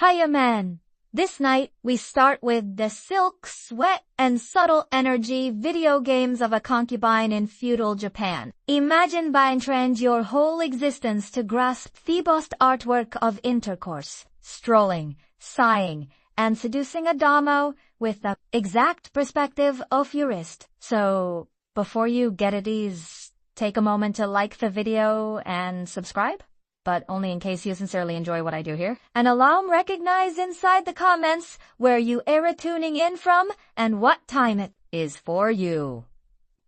Hiya man! This night, we start with the silk, sweat, and subtle energy video games of a concubine in feudal Japan. Imagine by trend your whole existence to grasp the bossed artwork of intercourse, strolling, sighing, and seducing a damo with the exact perspective of your wrist. So, before you get at ease, take a moment to like the video and subscribe. But only in case you sincerely enjoy what I do here. And allow recognize inside the comments where you are tuning in from and what time it is for you.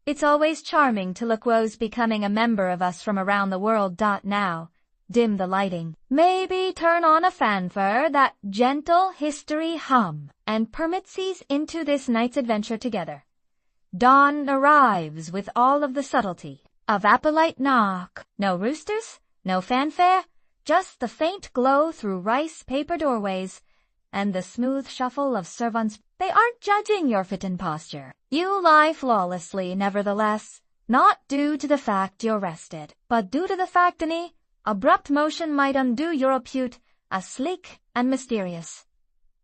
It's always charming to look who's becoming a member of us from around the world. Now, dim the lighting. Maybe turn on a fanfare, that gentle history hum, and permits ease into this night's adventure together. Dawn arrives with all of the subtlety of appolite knock. No roosters? No fanfare, just the faint glow through rice paper doorways and the smooth shuffle of servants. They aren't judging your fit and posture. You lie flawlessly, nevertheless, not due to the fact you're rested, but due to the fact any abrupt motion might undo your repute as sleek and mysterious.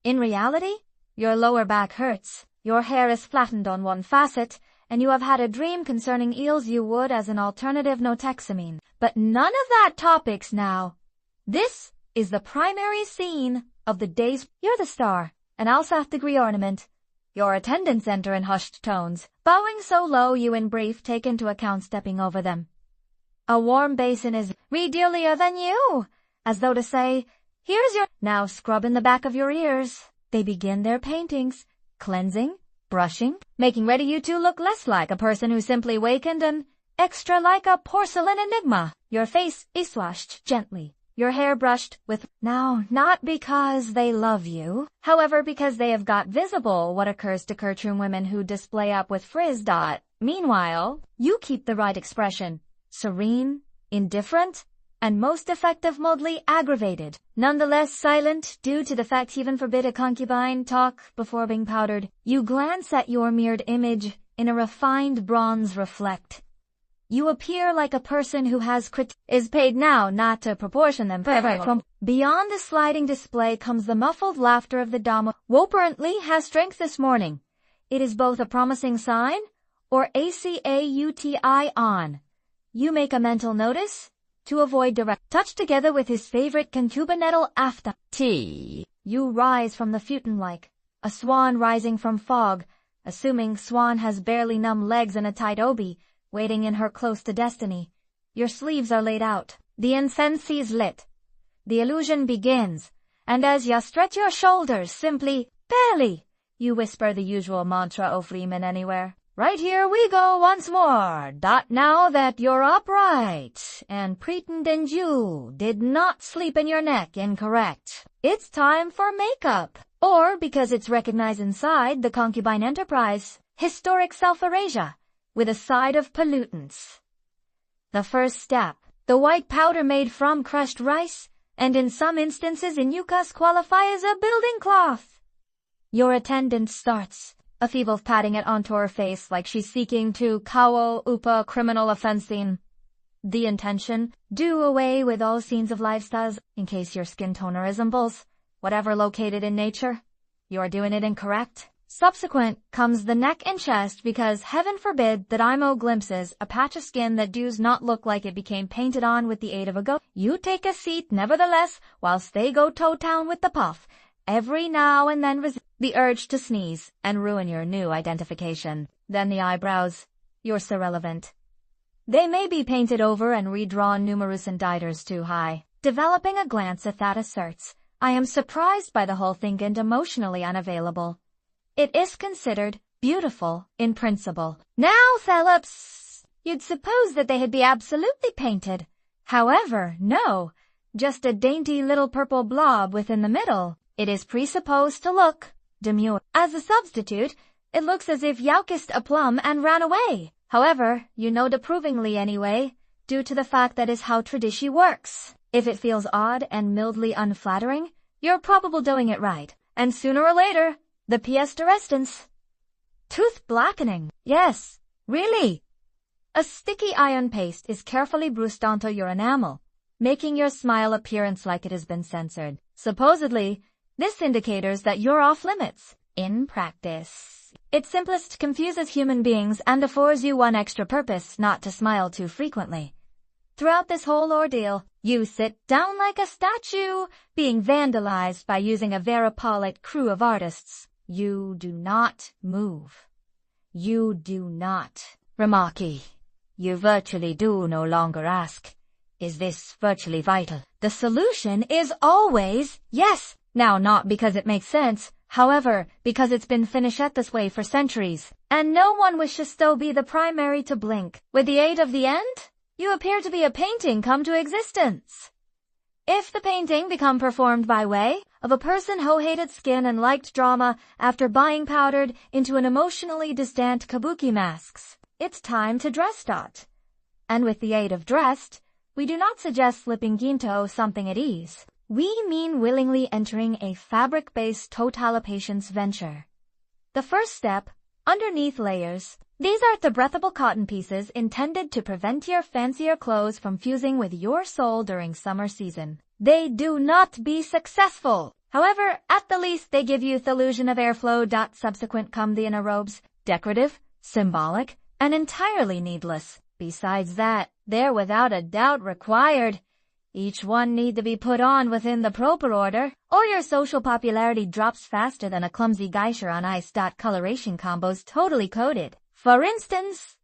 In reality, your lower back hurts, your hair is flattened on one facet, and you have had a dream concerning eels you would as an alternative notaxamine. But none of that topics now. This is the primary scene of the day's. You're the star, an Alsace degree ornament. Your attendants enter in hushed tones, bowing so low you in brief take into account stepping over them. A warm basin is dearlier than you, as though to say, here's your. Now scrub in the back of your ears. They begin their paintings, cleansing, brushing, making ready you to look less like a person who simply wakened and extra like a porcelain enigma. Your face is washed gently, your hair brushed with. Now, not because they love you, however, because they have got visible what occurs to Kurtrum women who display up with frizz. Meanwhile, you keep the right expression, serene, indifferent, and most effective mildly aggravated, nonetheless silent due to the fact even forbid a concubine talk before being powdered. You glance at your mirrored image in a refined bronze reflect. You appear like a person who is paid now not to proportion them. From beyond the sliding display comes the muffled laughter of the dama. Who apparently has strength this morning. It is both a promising sign or ACAUTI on. You make a mental notice to avoid direct touch together with his favorite concubinettal after tea. You rise from the futon like a swan rising from fog, assuming swan has barely numb legs and a tight obi, waiting in her close to destiny. Your sleeves are laid out. The incense is lit. The illusion begins, and as you stretch your shoulders simply, barely, you whisper the usual mantra of Freeman anywhere. Right here we go once more. Now that you're upright and pretend you did not sleep in your neck incorrect. It's time for makeup. Or, because it's recognized inside the concubine enterprise, historic self-erasure with a side of pollutants. The first step, the white powder made from crushed rice, and in some instances in Yucas qualify as a building cloth. Your attendant starts, a feeble patting it onto her face like she's seeking to kawo upa criminal offense scene. The intention, do away with all scenes of lifestyles, in case your skin tone resembles whatever located in nature. You are doing it incorrect. Subsequent comes the neck and chest because heaven forbid that IMO glimpses a patch of skin that does not look like it became painted on with the aid of a goat. You take a seat nevertheless whilst they go toe-town with the puff. Every now and then the urge to sneeze and ruin your new identification. Then the eyebrows. You're so relevant. They may be painted over and redrawn numerous indictors too high. Developing a glance at that asserts, I am surprised by the whole thing and emotionally unavailable. It is considered beautiful in principle. Now, Phillips, you'd suppose that they had be absolutely painted. However, no, just a dainty little purple blob within the middle. It is presupposed to look demure. As a substitute, it looks as if you kissed a plum and ran away. However, you know approvingly anyway, due to the fact that is how tradition works. If it feels odd and mildly unflattering, you're probably doing it right. And sooner or later, the pièce de résistance. Tooth blackening. Yes, really. A sticky iron paste is carefully bruised onto your enamel, making your smile appearance like it has been censored. Supposedly, This indicates that you're off limits. In practice, it simplest confuses human beings and affords you one extra purpose: not to smile too frequently. Throughout this whole ordeal, you sit down like a statue, being vandalized by using a varipolate crew of artists. You do not move. You do not. Remarky, you virtually do no longer ask, is this virtually vital? The solution is always yes. Now, not because it makes sense, however, because it's been finished this way for centuries, and no one wishes to be the primary to blink. With the aid of the end, you appear to be a painting come to existence. If the painting become performed by way of a person who hated skin and liked drama after buying powdered into an emotionally distant kabuki masks, it's time to dress dot. And with the aid of dressed, we do not suggest slipping ginto something at ease. We mean willingly entering a fabric-based totalipatience venture. The first step, underneath layers. These are the breathable cotton pieces intended to prevent your fancier clothes from fusing with your soul during summer season. They do not be successful. However, at the least they give you the illusion of airflow. Subsequent come the inner robes, decorative, symbolic, and entirely needless. Besides that, they're without a doubt required. Each one need to be put on within the proper order, or your social popularity drops faster than a clumsy geisha on ice. Coloration combos totally coded. For instance,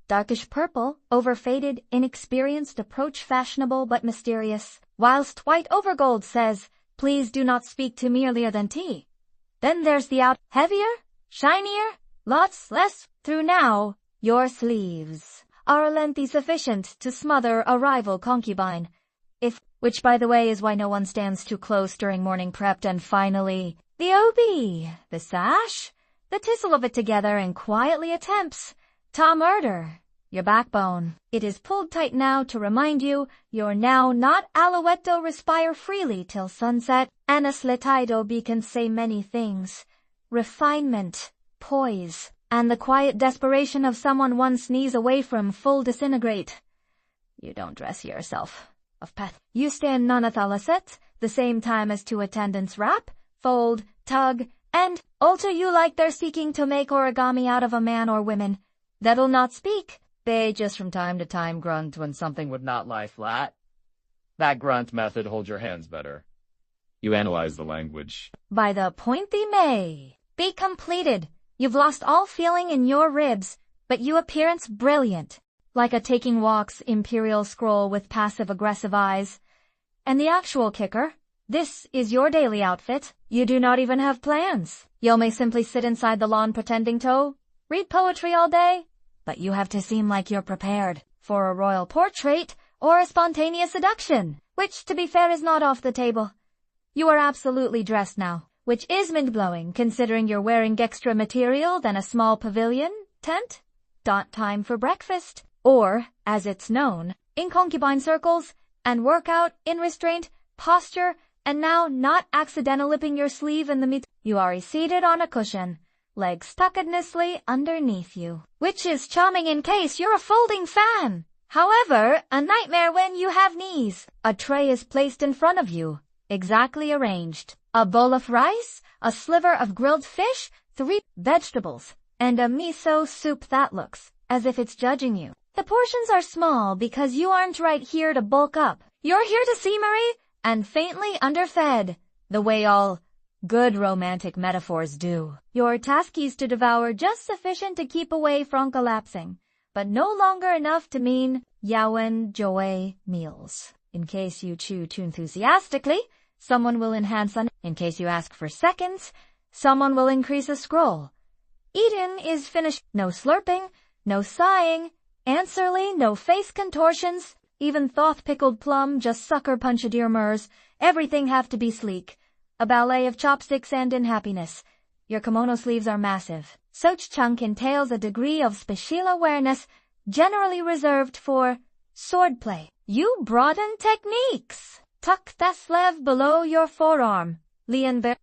darkish purple, overfaded, inexperienced approach fashionable but mysterious, whilst white over gold says, please do not speak to me earlier than tea. Then there's the out, heavier, shinier, lots less, through now, your sleeves are lengthy sufficient to smother a rival concubine, which by the way is why no one stands too close during morning prep. And finally, the OB, the sash, the tinsel of it together and quietly attempts to murder your backbone. It is pulled tight now to remind you you're now not alouetto. Respire freely till sunset. Anasletido B can say many things. Refinement, poise, and the quiet desperation of someone one sneeze away from full disintegrate. You don't dress yourself of path. You stand nonathalasset, the same time as two attendants wrap, fold, tug, and alter you like they're seeking to make origami out of a man or women that'll not speak. They just from time to time grunt when something would not lie flat. That grunt method holds your hands better. You analyze the language. By the point they may be completed, you've lost all feeling in your ribs, but you appearance brilliant, like a taking walks imperial scroll with passive-aggressive eyes. And the actual kicker, this is your daily outfit. You do not even have plans. You may simply sit inside the lawn pretending to read poetry all day, but you have to seem like you're prepared for a royal portrait or a spontaneous seduction, which, to be fair, is not off the table. You are absolutely dressed now, which is mind-blowing considering you're wearing extra material than a small pavilion tent. Time for breakfast, or, as it's known, in concubine circles, and workout in restraint, posture, and now not accidental lipping your sleeve in the meat. You are seated on a cushion, legs tuckednessly underneath you, which is charming in case you're a folding fan. However, a nightmare when you have knees. A tray is placed in front of you, exactly arranged. A bowl of rice, a sliver of grilled fish, 3 vegetables, and a miso soup that looks as if it's judging you. The portions are small because you aren't right here to bulk up. You're here to see Marie and faintly underfed, the way all good romantic metaphors do. Your task is to devour just sufficient to keep away from collapsing, but no longer enough to mean yawen joy meals. In case you chew too enthusiastically, someone will enhance on. In case you ask for seconds, someone will increase a scroll. Eaten is finished. No slurping, no sighing, answerly, no face contortions, even thoth pickled plum, just sucker punchadir murs. Everything have to be sleek. A ballet of chopsticks and in happiness. Your kimono sleeves are massive. Such chunk entails a degree of spatial awareness generally reserved for swordplay. You broaden techniques. Tuck the sleeve below your forearm.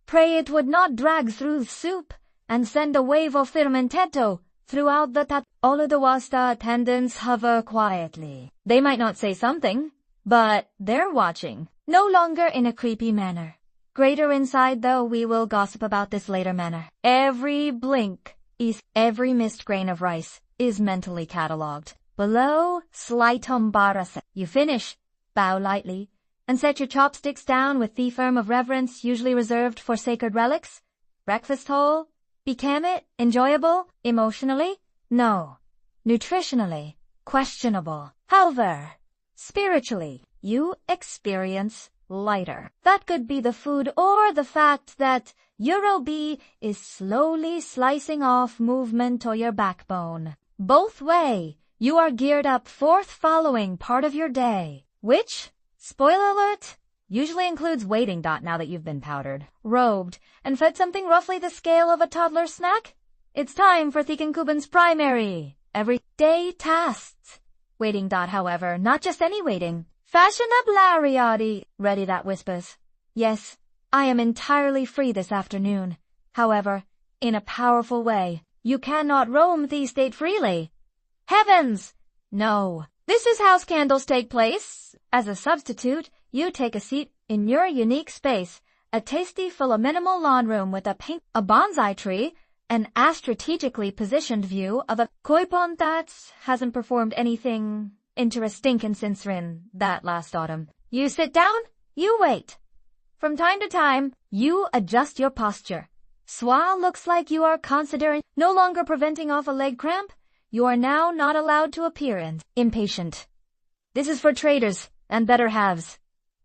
Pray it would not drag through soup, and send a wave of firmamento throughout the all of the wasta attendants hover quietly. They might not say something, but they're watching. No longer in a creepy manner. Greater inside, though we will gossip about this later manner. Every blink is every missed grain of rice is mentally catalogued. Below, slight humbarasa. You finish, bow lightly, and set your chopsticks down with the firm of reverence usually reserved for sacred relics. Breakfast whole? Became it? Enjoyable? Emotionally? No. Nutritionally? Questionable. However, spiritually, you experience lighter. That could be the food or the fact that Euro B is slowly slicing off movement or your backbone. Both way, you are geared up fourth following part of your day, which, spoiler alert, usually includes waiting. Now that you've been powdered, robed, and fed something roughly the scale of a toddler's snack, it's time for the CONCUBINE's primary, everyday tasks. Waiting. However, not just any waiting. Fashionablarity. Ready that whispers. Yes, I am entirely free this afternoon. However, in a powerful way, you cannot roam the state freely. Heavens! No. This is how scandals take place. As a substitute, you take a seat in your unique space, a tasty minimal lawn room with a bonsai tree, and a strategically positioned view of a koipon that hasn't performed anything interesting since that last autumn. You sit down, you wait. From time to time, you adjust your posture. Swa looks like you are considering no longer preventing off a leg cramp. You are now not allowed to appear impatient. This is for traders and better halves.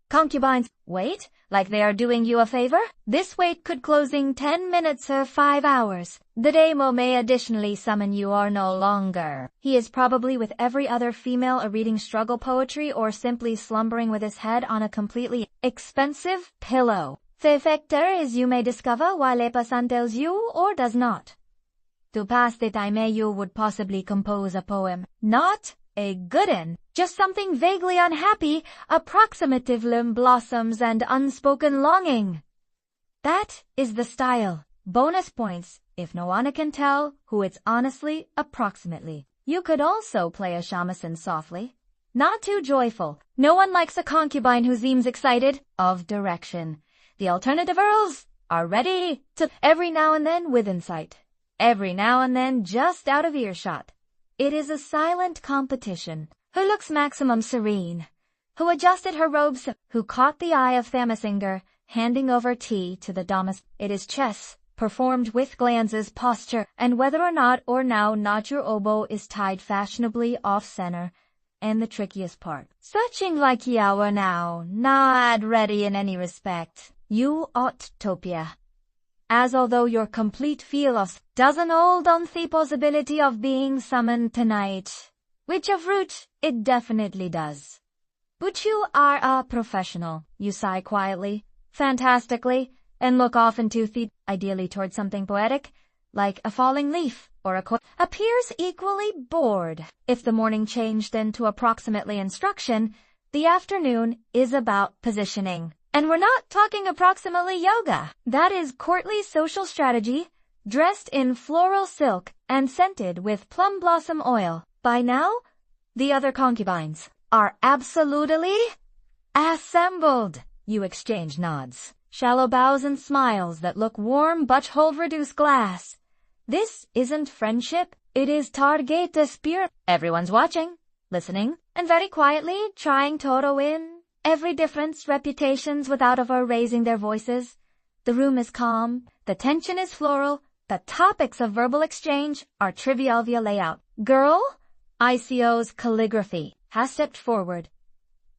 Concubines, wait, like they are doing you a favor? This wait could closing 10 minutes or 5 hours. The demo may additionally summon you or no longer. He is probably with every other female reading struggle poetry or simply slumbering with his head on a completely expensive pillow. The factor is you may discover while a person tells you or does not. To pass the time you would possibly compose a poem. Not a good one, just something vaguely unhappy, approximative limb blossoms and unspoken longing. That is the style. Bonus points, if no one can tell who it's honestly, approximately. You could also play a shamisen softly. Not too joyful. No one likes a concubine who seems excited. Of direction. The alternative earls are ready to every now and then with insight. Every now and then just out of earshot. It is a silent competition. Who looks maximum serene? Who adjusted her robes? Who caught the eye of Thamasinger, handing over tea to the damas? It is chess, performed with glances, posture, and whether or now not your oboe is tied fashionably off-center. And the trickiest part. Searching like ye are now, not ready in any respect. You ought topia. As although your complete feelos doesn't hold on the possibility of being summoned tonight. Which of root, it definitely does. But you are a professional, you sigh quietly, fantastically, and look off into the, ideally towards something poetic, like a falling leaf or a appears equally bored. If the morning changed into approximately instruction, the afternoon is about positioning. And we're not talking approximately yoga. That is courtly social strategy, dressed in floral silk and scented with plum blossom oil. By now, the other concubines are absolutely assembled. You exchange nods, shallow bows and smiles that look warm but hold reduced glass. This isn't friendship, it is target the spirit. Everyone's watching, listening, and very quietly trying to auto in every difference reputations without ever raising their voices. The room is calm, the tension is floral, the topics of verbal exchange are trivial via layout. Girl, ICO's calligraphy, has stepped forward.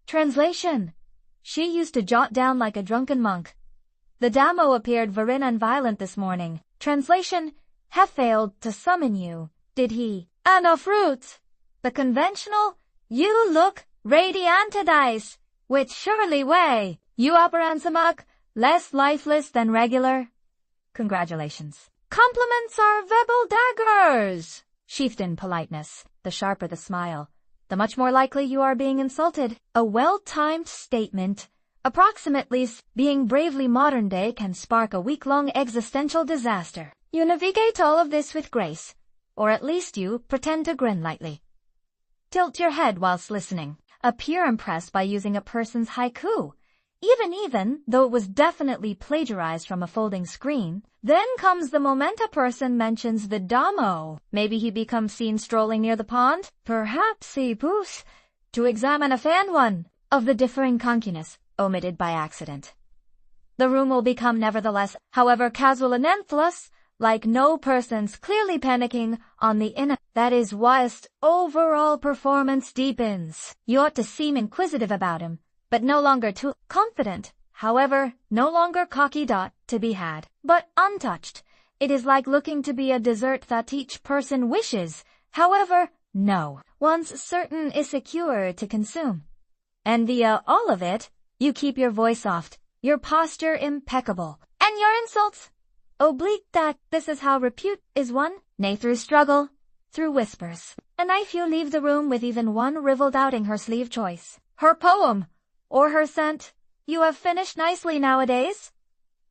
Translation. She used to jot down like a drunken monk. The damo appeared very unviolent this morning. Translation. Have failed to summon you, did he? Enough fruit. The conventional, you look radiantadice. Which surely way, you operansamak, less lifeless than regular. Congratulations. Compliments are verbal daggers. Sheathed in politeness, the sharper the smile, the much more likely you are being insulted. A well-timed statement, approximately being bravely modern day, can spark a week-long existential disaster. You navigate all of this with grace, or at least you pretend to grin lightly. Tilt your head whilst listening. Appear impressed by using a person's haiku. even, though it was definitely plagiarized from a folding screen. Then comes the moment a person mentions the damo. Maybe he becomes seen strolling near the pond. Perhaps he poofs to examine a fan one of the differing concunes, omitted by accident. The room will become nevertheless, however casual and enthless, like no person's clearly panicking on the inner. That is whilst overall performance deepens. You ought to seem inquisitive about him, but no longer too confident. However, no longer cocky. To be had, but untouched. It is like looking to be a dessert that each person wishes. However, no one's certain is secure to consume. And via all of it, you keep your voice soft, your posture impeccable, and your insults oblique. That this is how repute is won, nay through struggle, through whispers. And if you leave the room with even one riveled outing her sleeve choice, her poem, or her scent, you have finished nicely nowadays.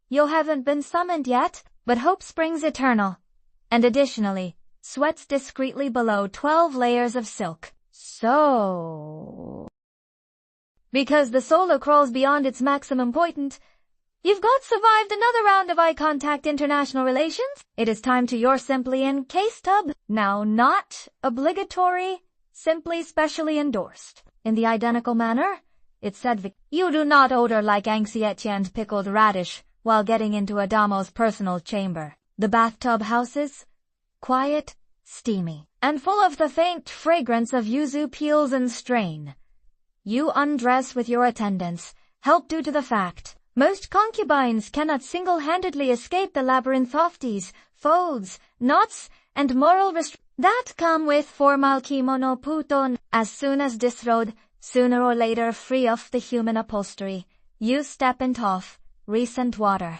You haven't been summoned yet, but hope springs eternal. And additionally, sweats discreetly below 12 layers of silk. So, because the solo crawls beyond its maximum point, you've got survived another round of eye contact international relations. It is time to your simply in case tub. Now not obligatory, simply specially endorsed. In the identical manner, it said you do not odor like anxiety and pickled radish while getting into Adamo's personal chamber. The bathtub houses, quiet, steamy, and full of the faint fragrance of yuzu peels and strain. You undress with your attendants, help due to the fact most concubines cannot single-handedly escape the labyrinthoptes, folds, knots, and moral that come with formal kimono puton. As soon as disrobed, sooner or later free of the human upholstery, you step into off recent water.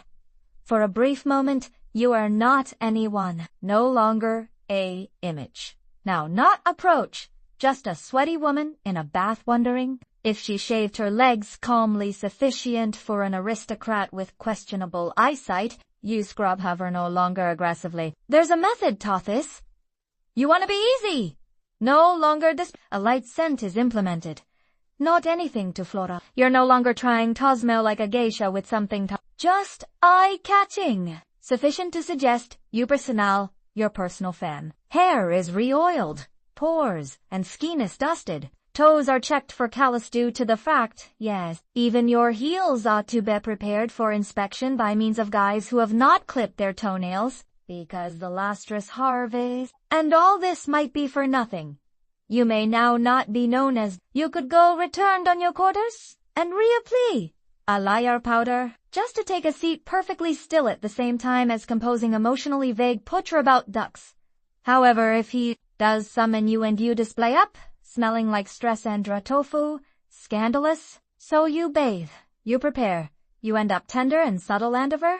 For a brief moment, you are not anyone, no longer a image. Now not approach, just a sweaty woman in a bath wondering if she shaved her legs calmly sufficient for an aristocrat with questionable eyesight. You scrub hover no longer aggressively. There's a method, Tothis. You want to be easy. No longer this. A light scent is implemented. Not anything to Flora. You're no longer trying to smell like a geisha with something just eye-catching. Sufficient to suggest you personal, your personal fan. Hair is re-oiled. Pores and skin is dusted. Toes are checked for callus due to the fact, yes, even your heels ought to be prepared for inspection by means of guys who have not clipped their toenails, because the lustrous harvest. And all this might be for nothing. You may now not be known as, you could go returned on your quarters, and reapply a liar powder, just to take a seat perfectly still at the same time as composing emotionally vague putcher about ducks. However, if he does summon you and you display up, smelling like stress andra tofu, scandalous, so you bathe, you prepare, you end up tender and subtle landover,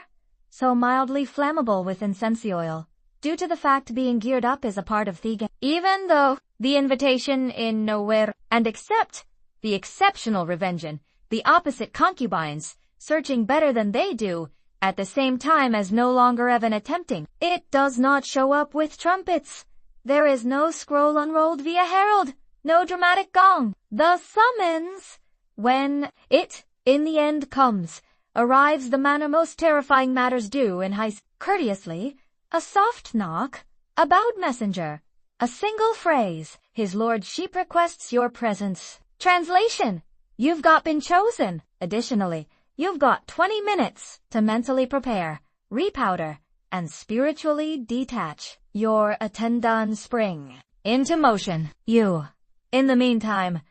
so mildly flammable with incense oil, due to the fact being geared up is a part of the game. Even though the invitation in nowhere, and except the exceptional revengeance, the opposite concubines, searching better than they do, at the same time as no longer even attempting, it does not show up with trumpets. There is no scroll unrolled via herald, no dramatic gong. The summons, when it, in the end comes, arrives the manner most terrifying matters do in high courteously, a soft knock, a bowed messenger, a single phrase, his lordship requests your presence. Translation, you've got been chosen. Additionally, you've got 20 minutes to mentally prepare, repowder, and spiritually detach your attendant spring into motion. You, in the meantime,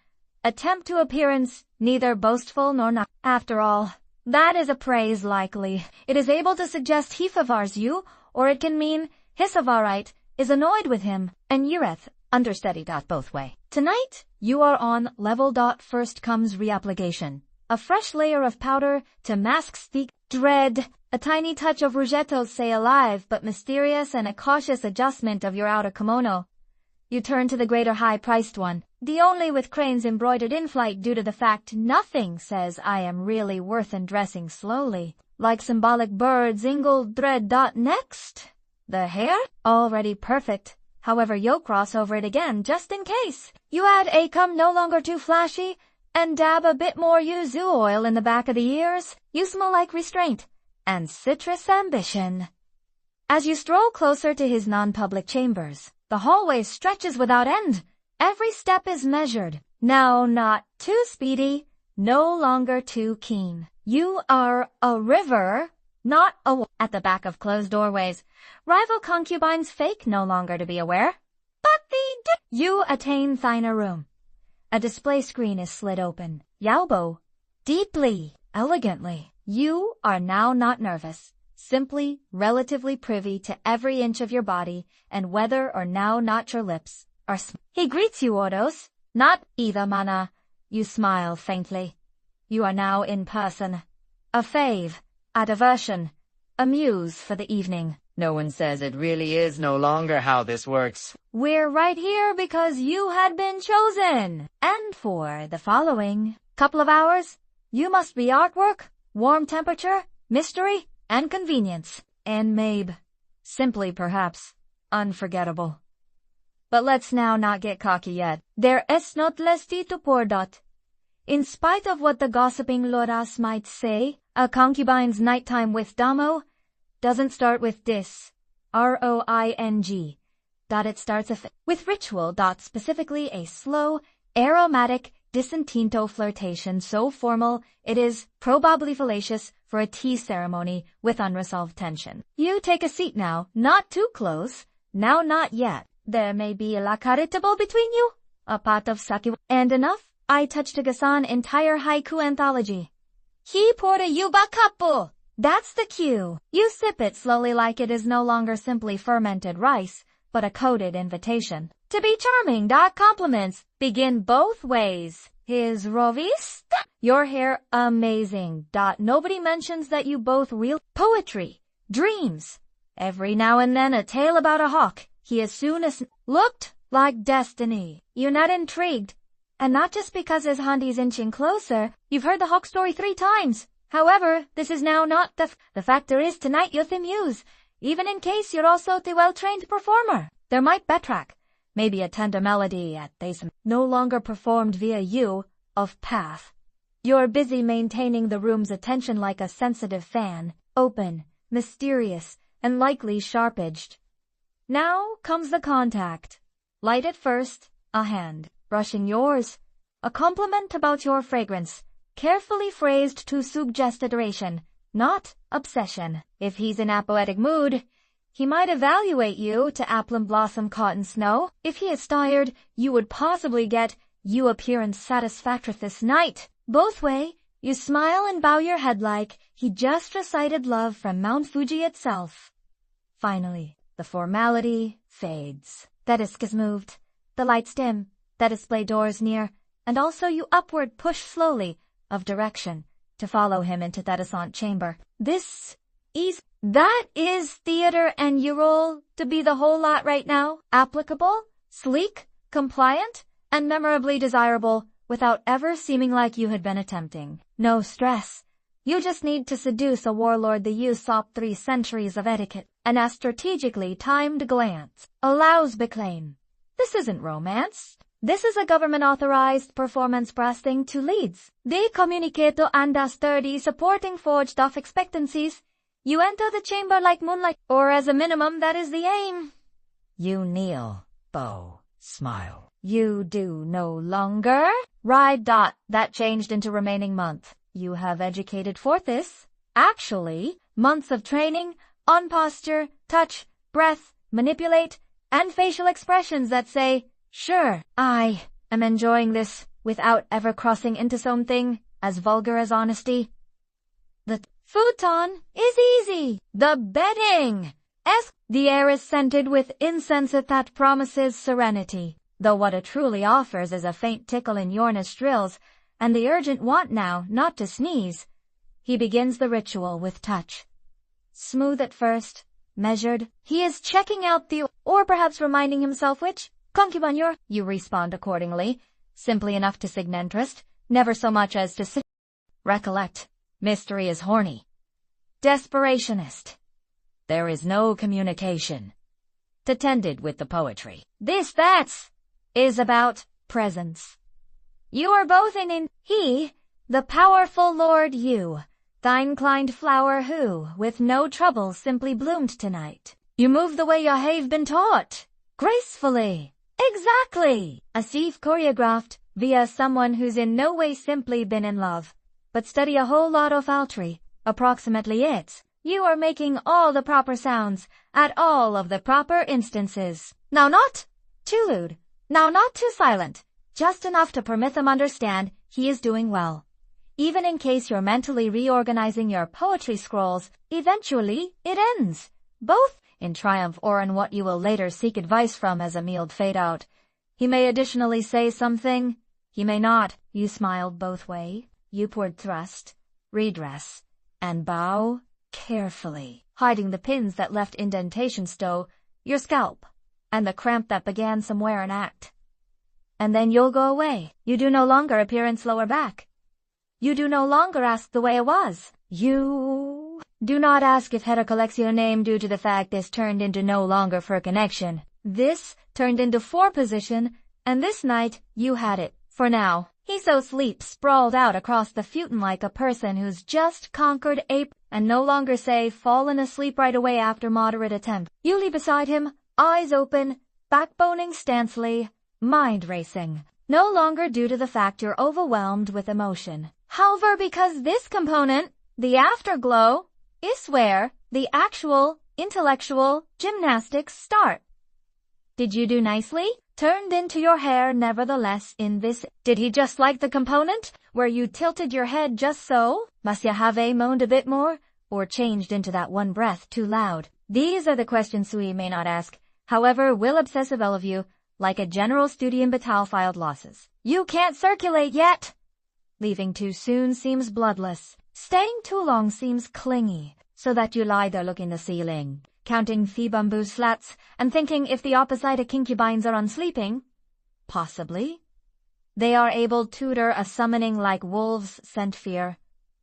attempt to appearance neither boastful nor not. After all, that is a praise likely. It is able to suggest he favors you, or it can mean his favorite is annoyed with him, and Ureth understudy. Both way. Tonight, you are on level. First comes reapplication. A fresh layer of powder to mask the dread, a tiny touch of Rougetto say alive but mysterious, and a cautious adjustment of your outer kimono. You turn to the greater high-priced one, the only with cranes embroidered in flight due to the fact nothing says I am really worth undressing slowly, like symbolic birds ingled thread. Next, the hair, already perfect. However, you'll cross over it again just in case. You add a comb no longer too flashy, and dab a bit more yuzu oil in the back of the ears. You smell like restraint and citrus ambition. As you stroll closer to his non-public chambers, the hallway stretches without end. Every step is measured. Now not too speedy, no longer too keen. You are a river, not a wall. At the back of closed doorways, rival concubines fake no longer to be aware. But you attain thine room. A display screen is slid open. Yaobo, deeply, elegantly. You are now not nervous, simply relatively privy to every inch of your body and whether or now not your lips are He greets you, Ordos, not either mana. You smile faintly. You are now in person. A fave, a diversion, a muse for the evening. No one says it really is no longer how this works. We're right here because you had been chosen. And for the following couple of hours, you must be artwork, warm temperature, mystery, and convenience. And maybe, simply perhaps, unforgettable. But let's now not get cocky yet. There es not lesti to por dot. In spite of what the gossiping Loras might say, a concubine's nighttime with Damo doesn't start with dis, R-O-I-N-G. It starts with ritual. Specifically a slow, aromatic, disintinto flirtation so formal it is probably fallacious for a tea ceremony with unresolved tension. You take a seat now, not too close, now not yet. There may be a lacaritable between you, a pot of sake, and enough. I touched a Gasan entire haiku anthology. He poured a yuba kapu. That's the cue. You sip it slowly like it is no longer simply fermented rice, but a coded invitation. To be charming. Compliments begin both ways. His rovist? Your hair amazing. Nobody mentions that you both real poetry, dreams. Every now and then a tale about a hawk. He as soon as looked like destiny. You not intrigued. And not just because his handy's inching closer. You've heard the hawk story 3 times. However, this is now not the factor is tonight you're the muse, even in case you're also the well-trained performer. There might betrack, maybe a tender melody at this no longer performed via you, of path. You're busy maintaining the room's attention like a sensitive fan, open, mysterious, and likely sharp-edged. Now comes the contact. Light at first, a hand, brushing yours, a compliment about your fragrance, carefully phrased to suggest adoration, not obsession. If he's in a poetic mood, he might evaluate you to applum blossom cotton snow. If he is tired, you would possibly get you appearance satisfactory this night. Both way, you smile and bow your head like he just recited love from Mount Fuji itself. Finally, the formality fades. The disc is moved, the lights dim, the display doors near, and also you upward push slowly of direction to follow him into that ascent chamber. That is theater, and you roll to be the whole lot right now. Applicable, sleek, compliant, and memorably desirable without ever seeming like you had been attempting. No stress. You just need to seduce a warlord the Usopp 3 centuries of etiquette, and a strategically timed glance allows beclaim. This isn't romance. This is a government-authorized performance breasting to leads. De comunicato andas 30 supporting forged off expectancies. You enter the chamber like moonlight, or as a minimum that is the aim. You kneel, bow, smile. You do no longer ride. That changed into remaining month. You have educated for this. Actually, months of training on posture, touch, breath, manipulate, and facial expressions that say, sure, I am enjoying this without ever crossing into something as vulgar as honesty. The futon is easy. The bedding. The air is scented with incense that promises serenity, though what it truly offers is a faint tickle in your nostrils and the urgent want now not to sneeze. He begins the ritual with touch. Smooth at first, measured. He is checking out or perhaps reminding himself which concubine you respond accordingly, simply enough to signal interest, never so much as to recollect. Mystery is horny. Desperationist. There is no communication. Tended with the poetry. Is about presence. You are both in he, the powerful Lord you, thine climbed flower who, with no trouble, simply bloomed tonight. You move the way you have been taught. Gracefully. Exactly. As if choreographed via someone who's in no way simply been in love, but study a whole lot of altry, approximately it. You are making all the proper sounds at all of the proper instances. Now not too lewd, now not too silent, just enough to permit them understand he is doing well. Even in case you're mentally reorganizing your poetry scrolls, eventually it ends, both in triumph or in what you will later seek advice from as a mealed fade out. He may additionally say something, he may not. You smiled both way, you poured thrust, redress, and bow carefully, hiding the pins that left indentation stow your scalp, and the cramp that began somewhere an act. And then you'll go away. You do no longer appear in lower back. You do no longer ask the way it was. You do not ask if Hera collects your name due to the fact this turned into no longer for connection. This turned into for position, and this night you had it, for now. He so sleeps sprawled out across the futon like a person who's just conquered ape and no longer say fallen asleep right away after moderate attempt. You lie beside him, eyes open, backboning stancely, mind racing. No longer due to the fact you're overwhelmed with emotion. However, because this component, the afterglow, is where the actual intellectual gymnastics start. Did you do nicely? Turned into your hair nevertheless in this. Did he just like the component where you tilted your head just so? Must you have moaned a bit more or changed into that one breath too loud? These are the questions Sui may not ask, however will obsessive all of you, like a general studium batal filed losses. You can't circulate yet. Leaving too soon seems bloodless. Staying too long seems clingy, so that you lie there looking the ceiling, counting fee bamboo slats and thinking if the opposite concubines are unsleeping. Possibly. They are able to tutor a summoning like wolves scent fear.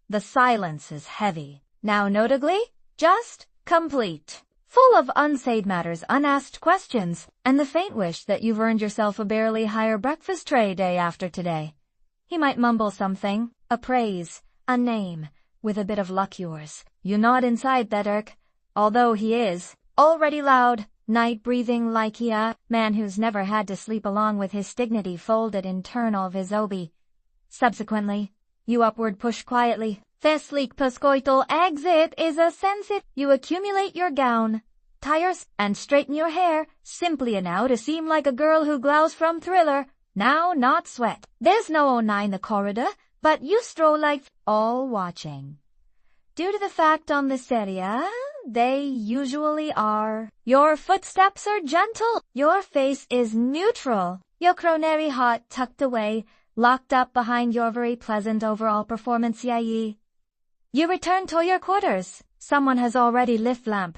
The silence is heavy. Now notably, just complete. Full of unsaid matters, unasked questions, and the faint wish that you've earned yourself a barely higher breakfast tray day after today. He might mumble something, a praise, a name, with a bit of luck yours. You nod inside that irk, although he is already loud, night-breathing like a man who's never had to sleep along with his dignity folded in turn of his obi. Subsequently, you upward push quietly. Feslik pascoital exit is a sensit. You accumulate your gown, tires, and straighten your hair, simply enough to seem like a girl who glows from Thriller. Now not sweat. There's no 09 the corridor, but you stroll like all watching. Due to the fact on this area, they usually are. Your footsteps are gentle. Your face is neutral. Your coronary heart tucked away, locked up behind your very pleasant overall performance ye. You return to your quarters. Someone has already lit lamp.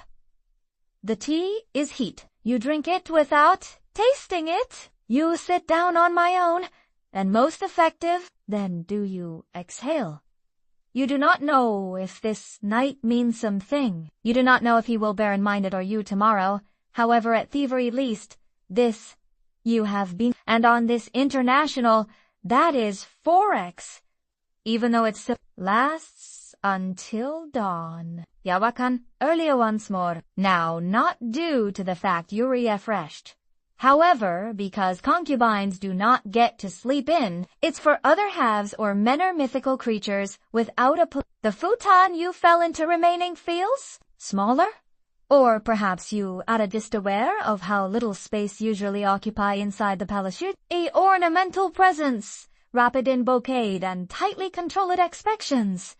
The tea is heat. You drink it without tasting it. You sit down on my own, and most effective, then do you exhale. You do not know if this night means something. You do not know if he will bear in mind it or you tomorrow. However, at thievery least, this you have been, and on this international, that is Forex. Even though it still lasts until dawn. Yawakan, earlier once more. Now, not due to the fact you're refreshed. However, because concubines do not get to sleep in, it's for other halves or men or mythical creatures without the futon you fell into remaining feels smaller? Or perhaps you are just aware of how little space usually occupy inside the parachute? A ornamental presence, rapid in bouquet and tightly controlled expectations.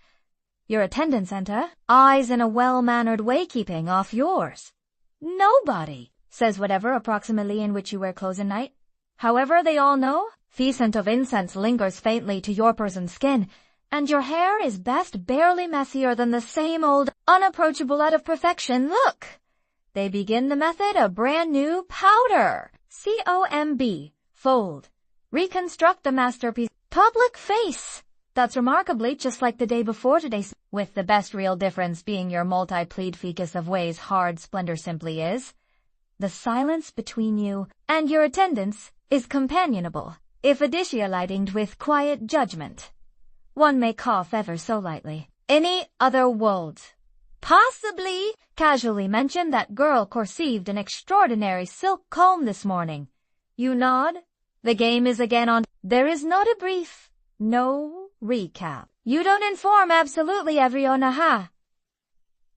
Your attendants enter, eyes in a well-mannered way keeping off yours. Nobody says whatever approximately in which you wear clothes at night. However, they all know, the scent of incense lingers faintly to your person's skin, and your hair is best barely messier than the same old, unapproachable out of perfection look. They begin the method of brand new powder. COMB, fold. Reconstruct the masterpiece. Public face. That's remarkably just like the day before today's, with the best real difference being your multi-plead ficus of ways hard splendor simply is. The silence between you and your attendants is companionable. if additionalized with quiet judgment. One may cough ever so lightly. Any other world? Possibly casually mention that girl received an extraordinary silk comb this morning. You nod. The game is again on. There is not a brief, no recap. You don't inform absolutely everyone, aha.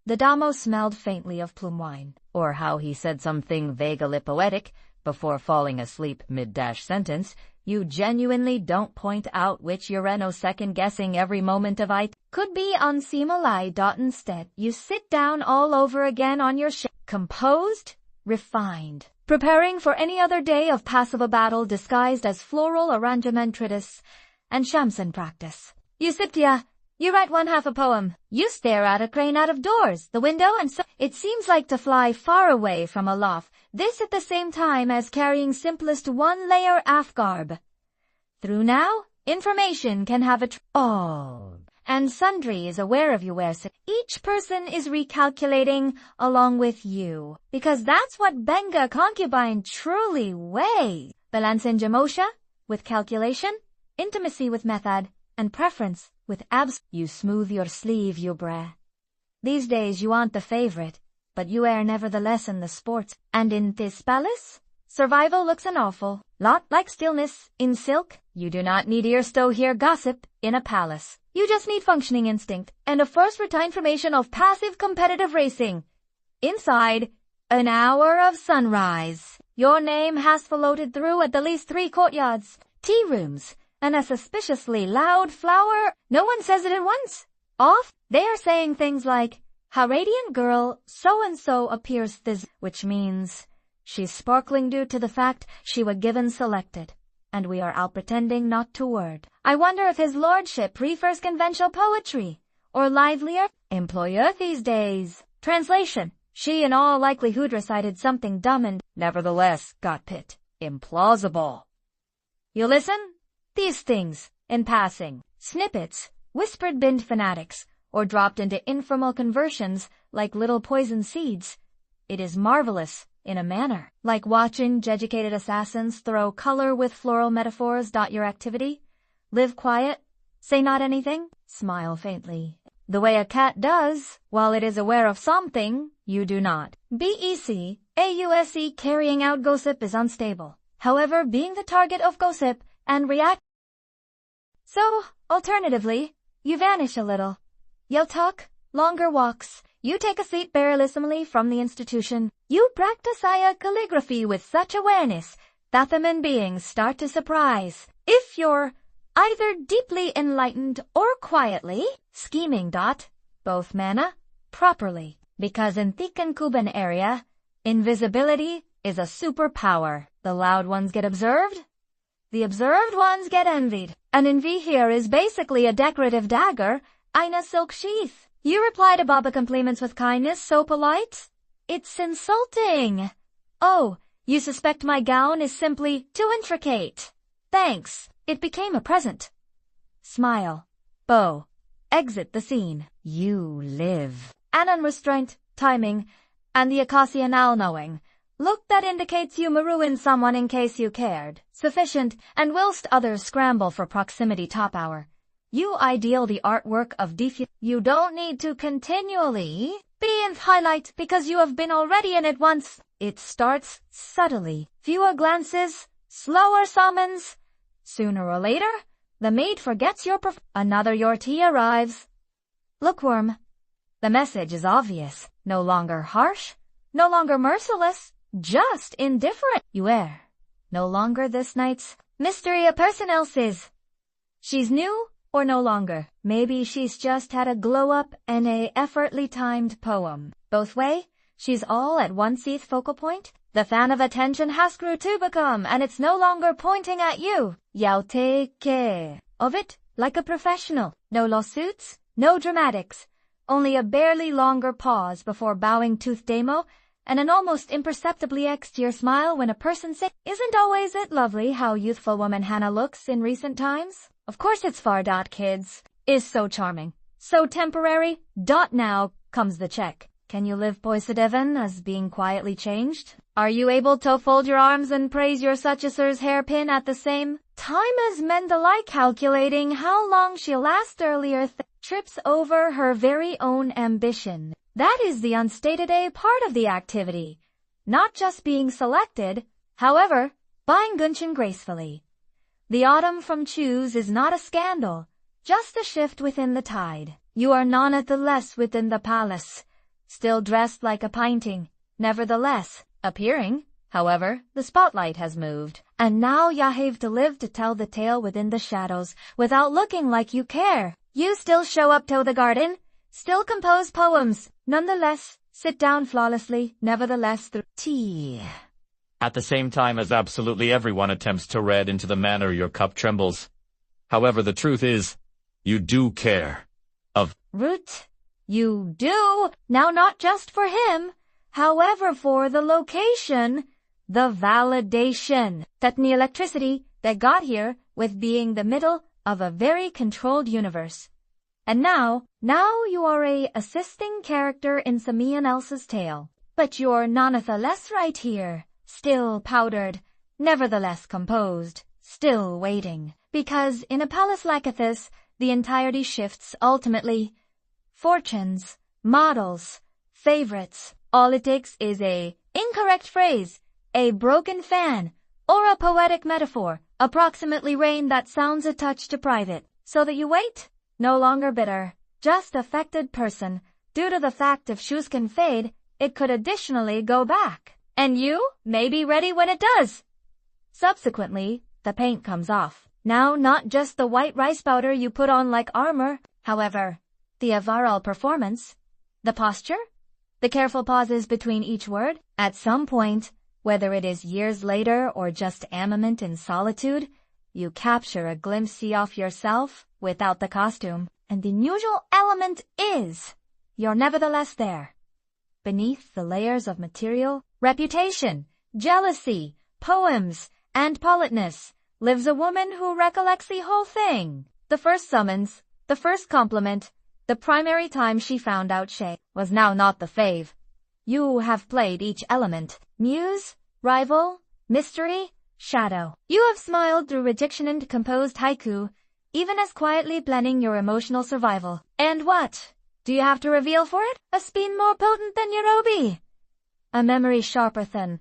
The damo smelled faintly of plum wine, or how he said something vaguely poetic before falling asleep mid-sentence. You genuinely don't point out which Urano second-guessing every moment of it. Could be unseemly. Instead, you sit down all over again on your composed, refined, preparing for any other day of passive battle disguised as floral arrangement treatise and shamsen practice. You sit here, you write one half a poem, you stare at a crane out of doors, the window, and so it seems like to fly far away from aloft, this at the same time as carrying simplest one-layer afgarb. Through now, information can have all, and sundry is aware of you where each person is recalculating along with you, because that's what Benga concubine truly weighs. Balance in Jamosha with calculation, intimacy with method, and preference with abs. You smooth your sleeve, you bra. These days you aren't the favorite, but you are nevertheless in the sports. And in this palace, survival looks an awful lot like stillness. In silk, you do not need ear-stow hear gossip in a palace. You just need functioning instinct and a first-rate information of passive competitive racing. Inside, an hour of sunrise. Your name has floated through at the least 3 courtyards, tea rooms, and a suspiciously loud flower. No one says it at once. Off, they are saying things like, how radiant girl so-and-so appears this, which means she's sparkling due to the fact she was given selected, and we are out pretending not to word. I wonder if his lordship prefers conventional poetry, or livelier employer these days. Translation, she in all likelihood recited something dumb and nevertheless got pit. Implausible. You listen? These things, in passing, snippets, whispered binned fanatics, or dropped into informal conversions like little poison seeds. It is marvelous, in a manner, like watching educated assassins throw color with floral metaphors. Your activity? Live quiet, say not anything, smile faintly. The way a cat does, while it is aware of something, you do not. BEC, carrying out gossip is unstable. However, being the target of gossip and react. So, alternatively, you vanish a little. You'll talk, longer walks. You take a seat perilously from the institution. You practice calligraphy with such awareness that the men beings start to surprise. If you're either deeply enlightened or quietly scheming. Both manner properly, because in the CONCUBINE area, invisibility is a superpower. The loud ones get observed. The observed ones get envied. An envy here is basically a decorative dagger in a silk sheath. You reply to Baba compliments with kindness so polite, it's insulting. Oh, you suspect my gown is simply too intricate. Thanks, it became a present. Smile. Bow. Exit the scene. You live. An unrestrained timing, and the occasional knowing look that indicates you maroon someone in case you cared. Sufficient, and whilst others scramble for proximity top hour, you ideal the artwork of diffuse. You don't need to continually be in highlight because you have been already in it once. It starts subtly. Fewer glances, slower summons. Sooner or later, the maid forgets your another your tea arrives. Lookworm. The message is obvious. No longer harsh, no longer merciless, just indifferent. You err. No longer this night's mystery a person else's. She's new or no longer. Maybe she's just had a glow-up and a effortly timed poem. Both way, she's all at once its focal point. The fan of attention has grew to become, and it's no longer pointing at you. You'll take care of it like a professional. No lawsuits, no dramatics. Only a barely longer pause before bowing tooth demo, and an almost imperceptibly exterior smile when a person says, "Isn't always it lovely how youthful woman Hannah looks in recent times? Of course it's far. Kids. Is so charming. So temporary. Now comes the check. Can you live Poisedevan as being quietly changed? Are you able to fold your arms and praise your successor's hairpin at the same time? time as Mendeley, calculating how long she'll last earlier, trips over her very own ambition. That is the unstated A part of the activity. Not just being selected, however, buying Gunshin gracefully. The autumn from choose is not a scandal, just a shift within the tide. You are nonetheless within the palace, still dressed like a painting, nevertheless, appearing. However, the spotlight has moved, and now you have to live to tell the tale within the shadows, without looking like you care. You still show up to the garden, still compose poems, nonetheless, sit down flawlessly, nevertheless through tea. At the same time as absolutely everyone attempts to read into the manner your cup trembles. However, the truth is, you do care. Root, you do, now not just for him, however for the location, the validation, that the electricity that got here with being the middle of a very controlled universe. And now you are a assisting character in someone else's tale. But you're nonetheless right here, still powdered, nevertheless composed, still waiting. Because in a palace like this, the entirety shifts ultimately. Fortunes, models, favorites, all it takes is a incorrect phrase, a broken fan, or a poetic metaphor, approximately rain that sounds a touch too private, so that you wait. No longer bitter, just affected person. Due to the fact if shoes can fade, it could additionally go back. And you may be ready when it does. Subsequently, the paint comes off. Now not just the white rice powder you put on like armor, however, the overall performance, the posture, the careful pauses between each word, at some point, whether it is years later or just a moment in solitude, you capture a glimpse of yourself without the costume, and the unusual element is, you're nevertheless there. Beneath the layers of material, reputation, jealousy, poems, and politeness, lives a woman who recollects the whole thing. The first summons, the first compliment, the primary time she found out she was now not the fave. You have played each element, muse, rival, mystery, shadow. You have smiled through rejection and composed haiku, even as quietly planning your emotional survival. And what? Do you have to reveal for it? A spin more potent than your obi? A memory sharper than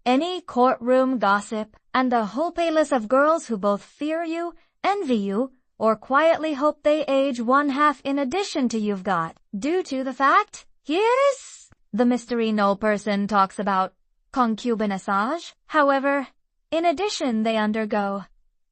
any courtroom gossip, and a whole playlist of girls who both fear you, envy you, or quietly hope they age one half in addition to you've got. Due to the fact, yes, the mystery no person talks about, concubinage. However, in addition they undergo,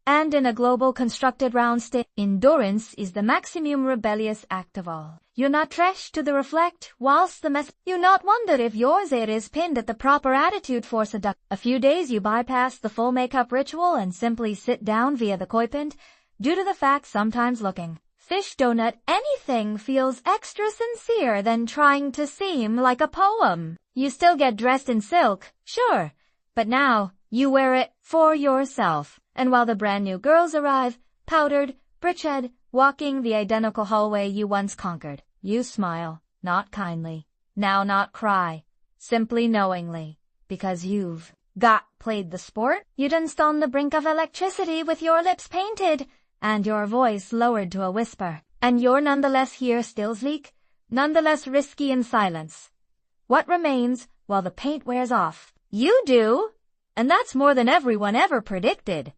and in a global constructed round state, endurance is the maximum rebellious act of all. You not trash to the reflect, whilst the mess, you not wonder if yours it is pinned at the proper attitude for seduct. A few days you bypass the full makeup ritual and simply sit down via the koipint, due to the fact sometimes looking fish donut anything feels extra sincere than trying to seem like a poem. You still get dressed in silk, sure, but now you wear it for yourself. And while the brand new girls arrive, powdered, britched, walking the identical hallway you once conquered, you smile, not kindly, now not cry, simply knowingly, because you've played the sport. You danced on the brink of electricity with your lips painted, and your voice lowered to a whisper, and you're nonetheless here still sleek, nonetheless risky in silence. What remains while the paint wears off? You do, and that's more than everyone ever predicted.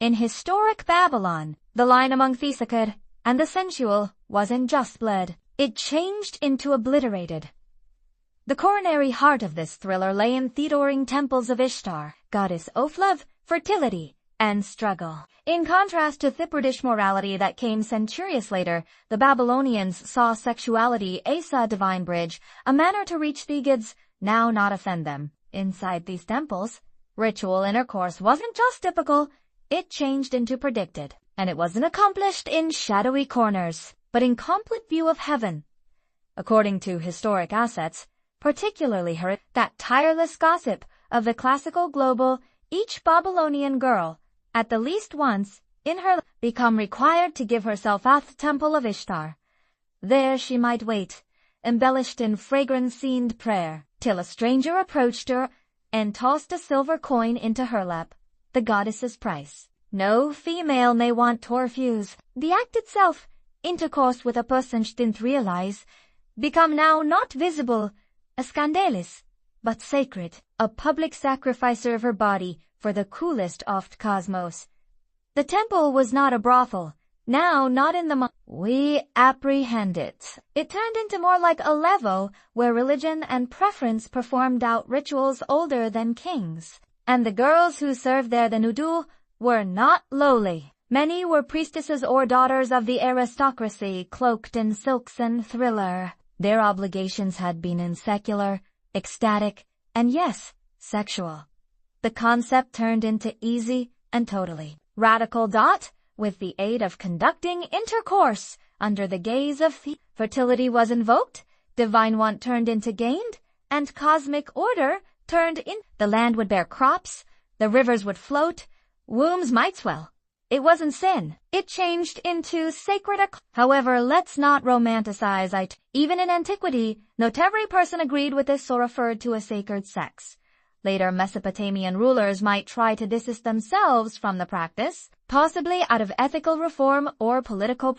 In historic Babylon, the line among Thesacid and the sensual wasn't just bled, it changed into obliterated. The coronary heart of this thriller lay in Theodoring temples of Ishtar, goddess of love, fertility, and struggle. In contrast to the British morality that came centuries later, the Babylonians saw sexuality as a divine bridge, a manner to reach the gods, now not offend them. Inside these temples, ritual intercourse wasn't just typical, it changed into predicted, and it wasn't accomplished in shadowy corners, but in complete view of heaven. According to historic assets, particularly that tireless gossip of the classical global, each Babylonian girl, at the least once, in her become required to give herself at the temple of Ishtar. There she might wait, embellished in fragrance-scened prayer, till a stranger approached her and tossed a silver coin into her lap, the goddess's price. No female may want to refuse. The act itself, intercourse with a person she didn't realize, become now not visible, a scandalous, but sacred, a public sacrificer of her body for the coolest oft cosmos. The temple was not a brothel, now not in the we apprehend it. It turned into more like a levo where religion and preference performed out rituals older than kings. And the girls who served there the nudu were not lowly. Many were priestesses or daughters of the aristocracy, cloaked in silks and thriller. Their obligations had been in secular, ecstatic, and yes, sexual. The concept turned into easy and totally radical. With the aid of conducting intercourse under the gaze of fertility was invoked, divine want turned into gained, and cosmic order turned in. The land would bear crops, the rivers would float, wombs might swell. It wasn't sin. It changed into sacred. However, let's not romanticize it. Even in antiquity, not every person agreed with this or referred to a sacred sex. Later Mesopotamian rulers might try to distance themselves from the practice, possibly out of ethical reform or political.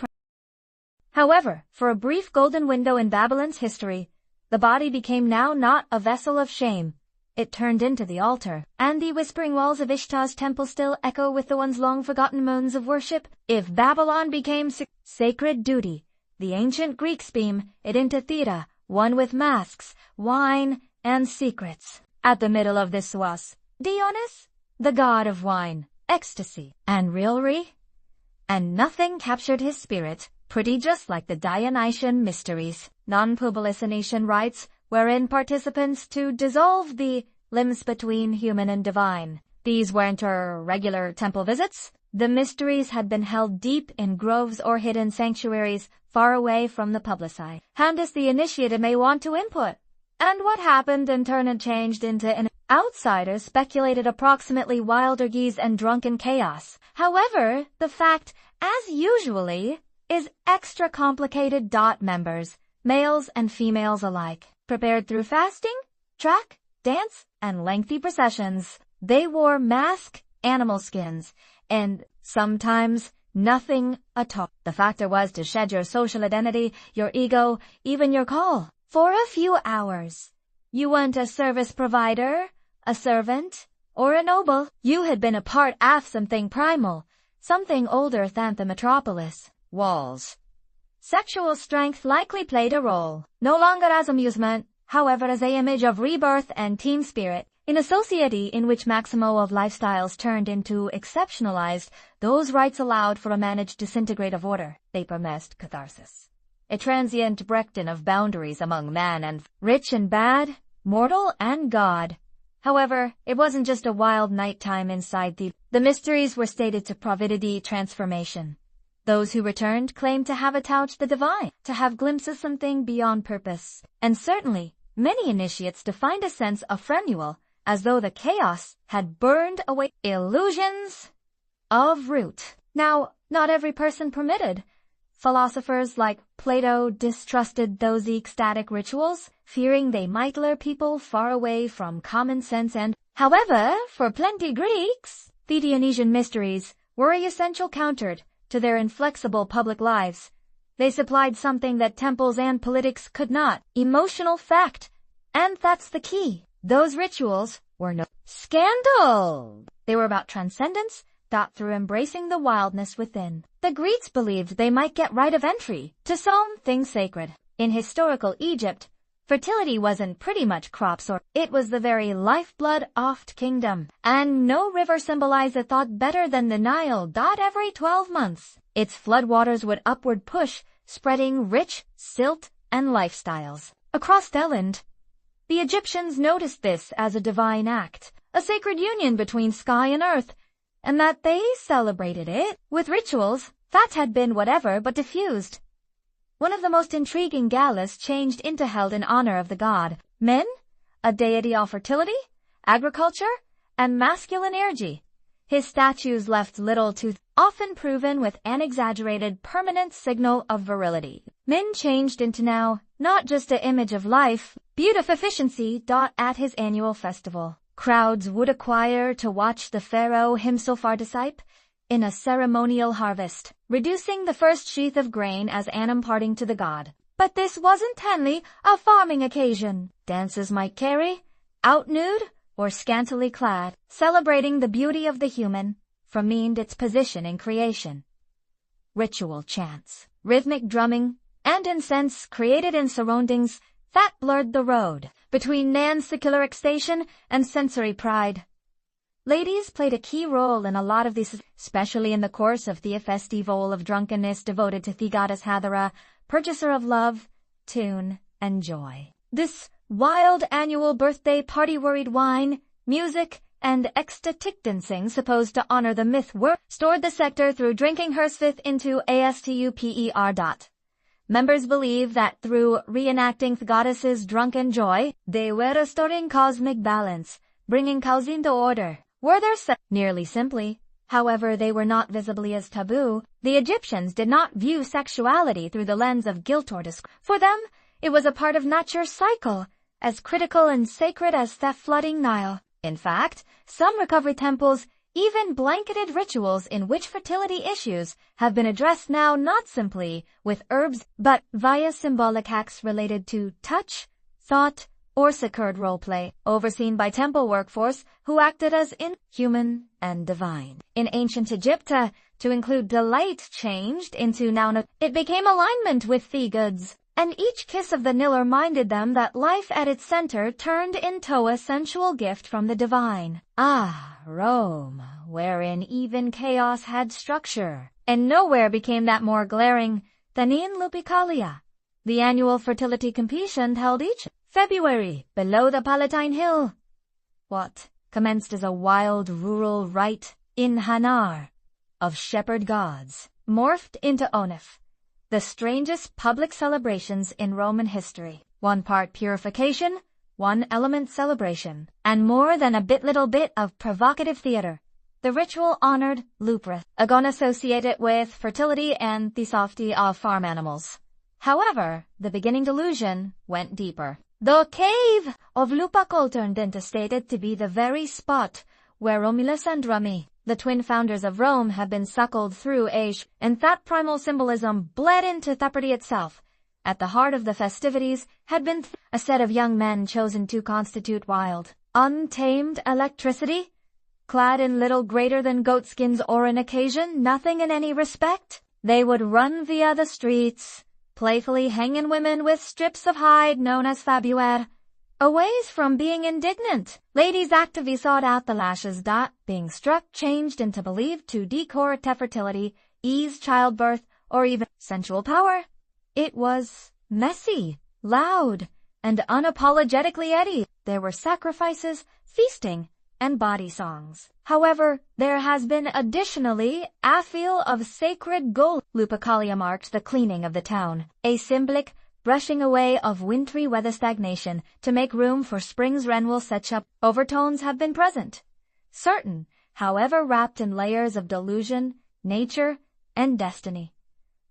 However, for a brief golden window in Babylon's history, the body became now not a vessel of shame. It turned into the altar, and the whispering walls of Ishtar's temple still echo with the once long-forgotten moans of worship. If Babylon became sacred duty, the ancient Greeks beam it into theater, one with masks, wine, and secrets. At the middle of this was Dionysus, the god of wine, ecstasy, and revelry, and nothing captured his spirit, pretty just like the Dionysian mysteries, non-publicination rites, wherein participants to dissolve the limbs between human and divine. These weren't regular temple visits. The mysteries had been held deep in groves or hidden sanctuaries, far away from the public eye. Handis the initiated may want to input. And what happened in turn and changed into an outsiders speculated approximately wild orgies and drunken chaos. However, the fact, as usually, is extra complicated. Members, males and females alike, prepared through fasting, track, dance, and lengthy processions. They wore mask, animal skins, and sometimes nothing at all. The factor was to shed your social identity, your ego, even your call. For a few hours, you weren't a service provider, a servant, or a noble. You had been a part of something primal, something older than the metropolis walls. Sexual strength likely played a role, no longer as amusement, however as an image of rebirth and team spirit. In a society in which maximo of lifestyles turned into exceptionalized, those rites allowed for a managed disintegrate of order. They promised catharsis. A transient breakdown of boundaries among man and rich and bad, mortal and God. However, it wasn't just a wild nighttime inside the mysteries were stated to providity transformation. Those who returned claimed to have touched the divine, to have glimpses something beyond purpose. And certainly, many initiates defined a sense of renewal, as though the chaos had burned away illusions of root. Now, not every person permitted. Philosophers like Plato distrusted those ecstatic rituals, fearing they might lure people far away from common sense and, however, for plenty Greeks, the Dionysian mysteries were an essential counter to their inflexible public lives. They supplied something that temples and politics could not, emotional fact, and that's the key. Those rituals were no scandal. They were about transcendence, thought through embracing the wildness within. The Greeks believed they might get right of entry to something sacred. In historical Egypt, fertility wasn't pretty much crops or it was the very lifeblood of the kingdom. And no river symbolized a thought better than the Nile. Every 12 months, its floodwaters would upward push, spreading rich silt and lifestyles. Across the land, the Egyptians noticed this as a divine act, a sacred union between sky and earth, and that they celebrated it with rituals that had been whatever but diffused. One of the most intriguing galas changed into held in honor of the god Men, a deity of fertility, agriculture, and masculine energy. His statues left little to often proven with an exaggerated permanent signal of virility. Men changed into now not just an image of life, beautiful efficiency. At his annual festival, crowds would acquire to watch the pharaoh himself participate, in a ceremonial harvest, reducing the first sheath of grain as an imparting to the god. But this wasn't only a farming occasion. Dances might carry, out nude or scantily clad, celebrating the beauty of the human, meaned its position in creation. Ritual chants, rhythmic drumming, and incense created in surroundings that blurred the road between man's secular excitation and sensory pride. Ladies played a key role in a lot of these, especially in the course of the festival of drunkenness devoted to the goddess Hathara, purchaser of love, tune, and joy. This wild annual birthday party worried wine, music, and ecstatic dancing supposed to honor the myth were stored the sector through drinking herself into astuper. Members believe that through reenacting the goddess's drunken joy, they were restoring cosmic balance, bringing chaos into order. Were there nearly simply, however they were not visibly as taboo, the Egyptians did not view sexuality through the lens of guilt or disgrace. For them, it was a part of nature's cycle, as critical and sacred as the flooding Nile. In fact, some recovery temples even blanketed rituals in which fertility issues have been addressed now not simply with herbs, but via symbolic acts related to touch, thought, or secured roleplay, overseen by temple workforce who acted as human and divine. In ancient Egypt, to include delight changed into noun. It became alignment with the gods, and each kiss of the Nile reminded them that life at its center turned into a sensual gift from the divine. Ah, Rome, wherein even chaos had structure, and nowhere became that more glaring than in Lupercalia. The annual fertility competition held each February below the Palatine Hill. What commenced as a wild rural rite in Hanar of shepherd gods morphed into Onif, the strangest public celebrations in Roman history. One part purification, one element celebration, and more than a little bit of provocative theater. The ritual honored Luperth, a god associated with fertility and the safety of farm animals. However, the beginning delusion went deeper. The cave of Lupercal turned into stated to be the very spot where Romulus and Remy, the twin founders of Rome, had been suckled through age, and that primal symbolism bled into Thupperty itself. At the heart of the festivities had been a set of young men chosen to constitute wild, untamed electricity, clad in little greater than goatskins or an occasion, nothing in any respect. They would run via the streets, playfully hanging women with strips of hide known as fabuaire. Aways from being indignant, ladies actively sought out the lashes. Being struck changed into believed to decor fertility, ease childbirth, or even sensual power. It was messy, loud, and unapologetically eddy. There were sacrifices, feasting, and body songs. However, there has been additionally a feel of sacred gold. Lupercalia marked the cleaning of the town, a symbolic brushing away of wintry weather stagnation to make room for spring's wren will set up. Overtones have been present, certain, however wrapped in layers of delusion, nature, and destiny.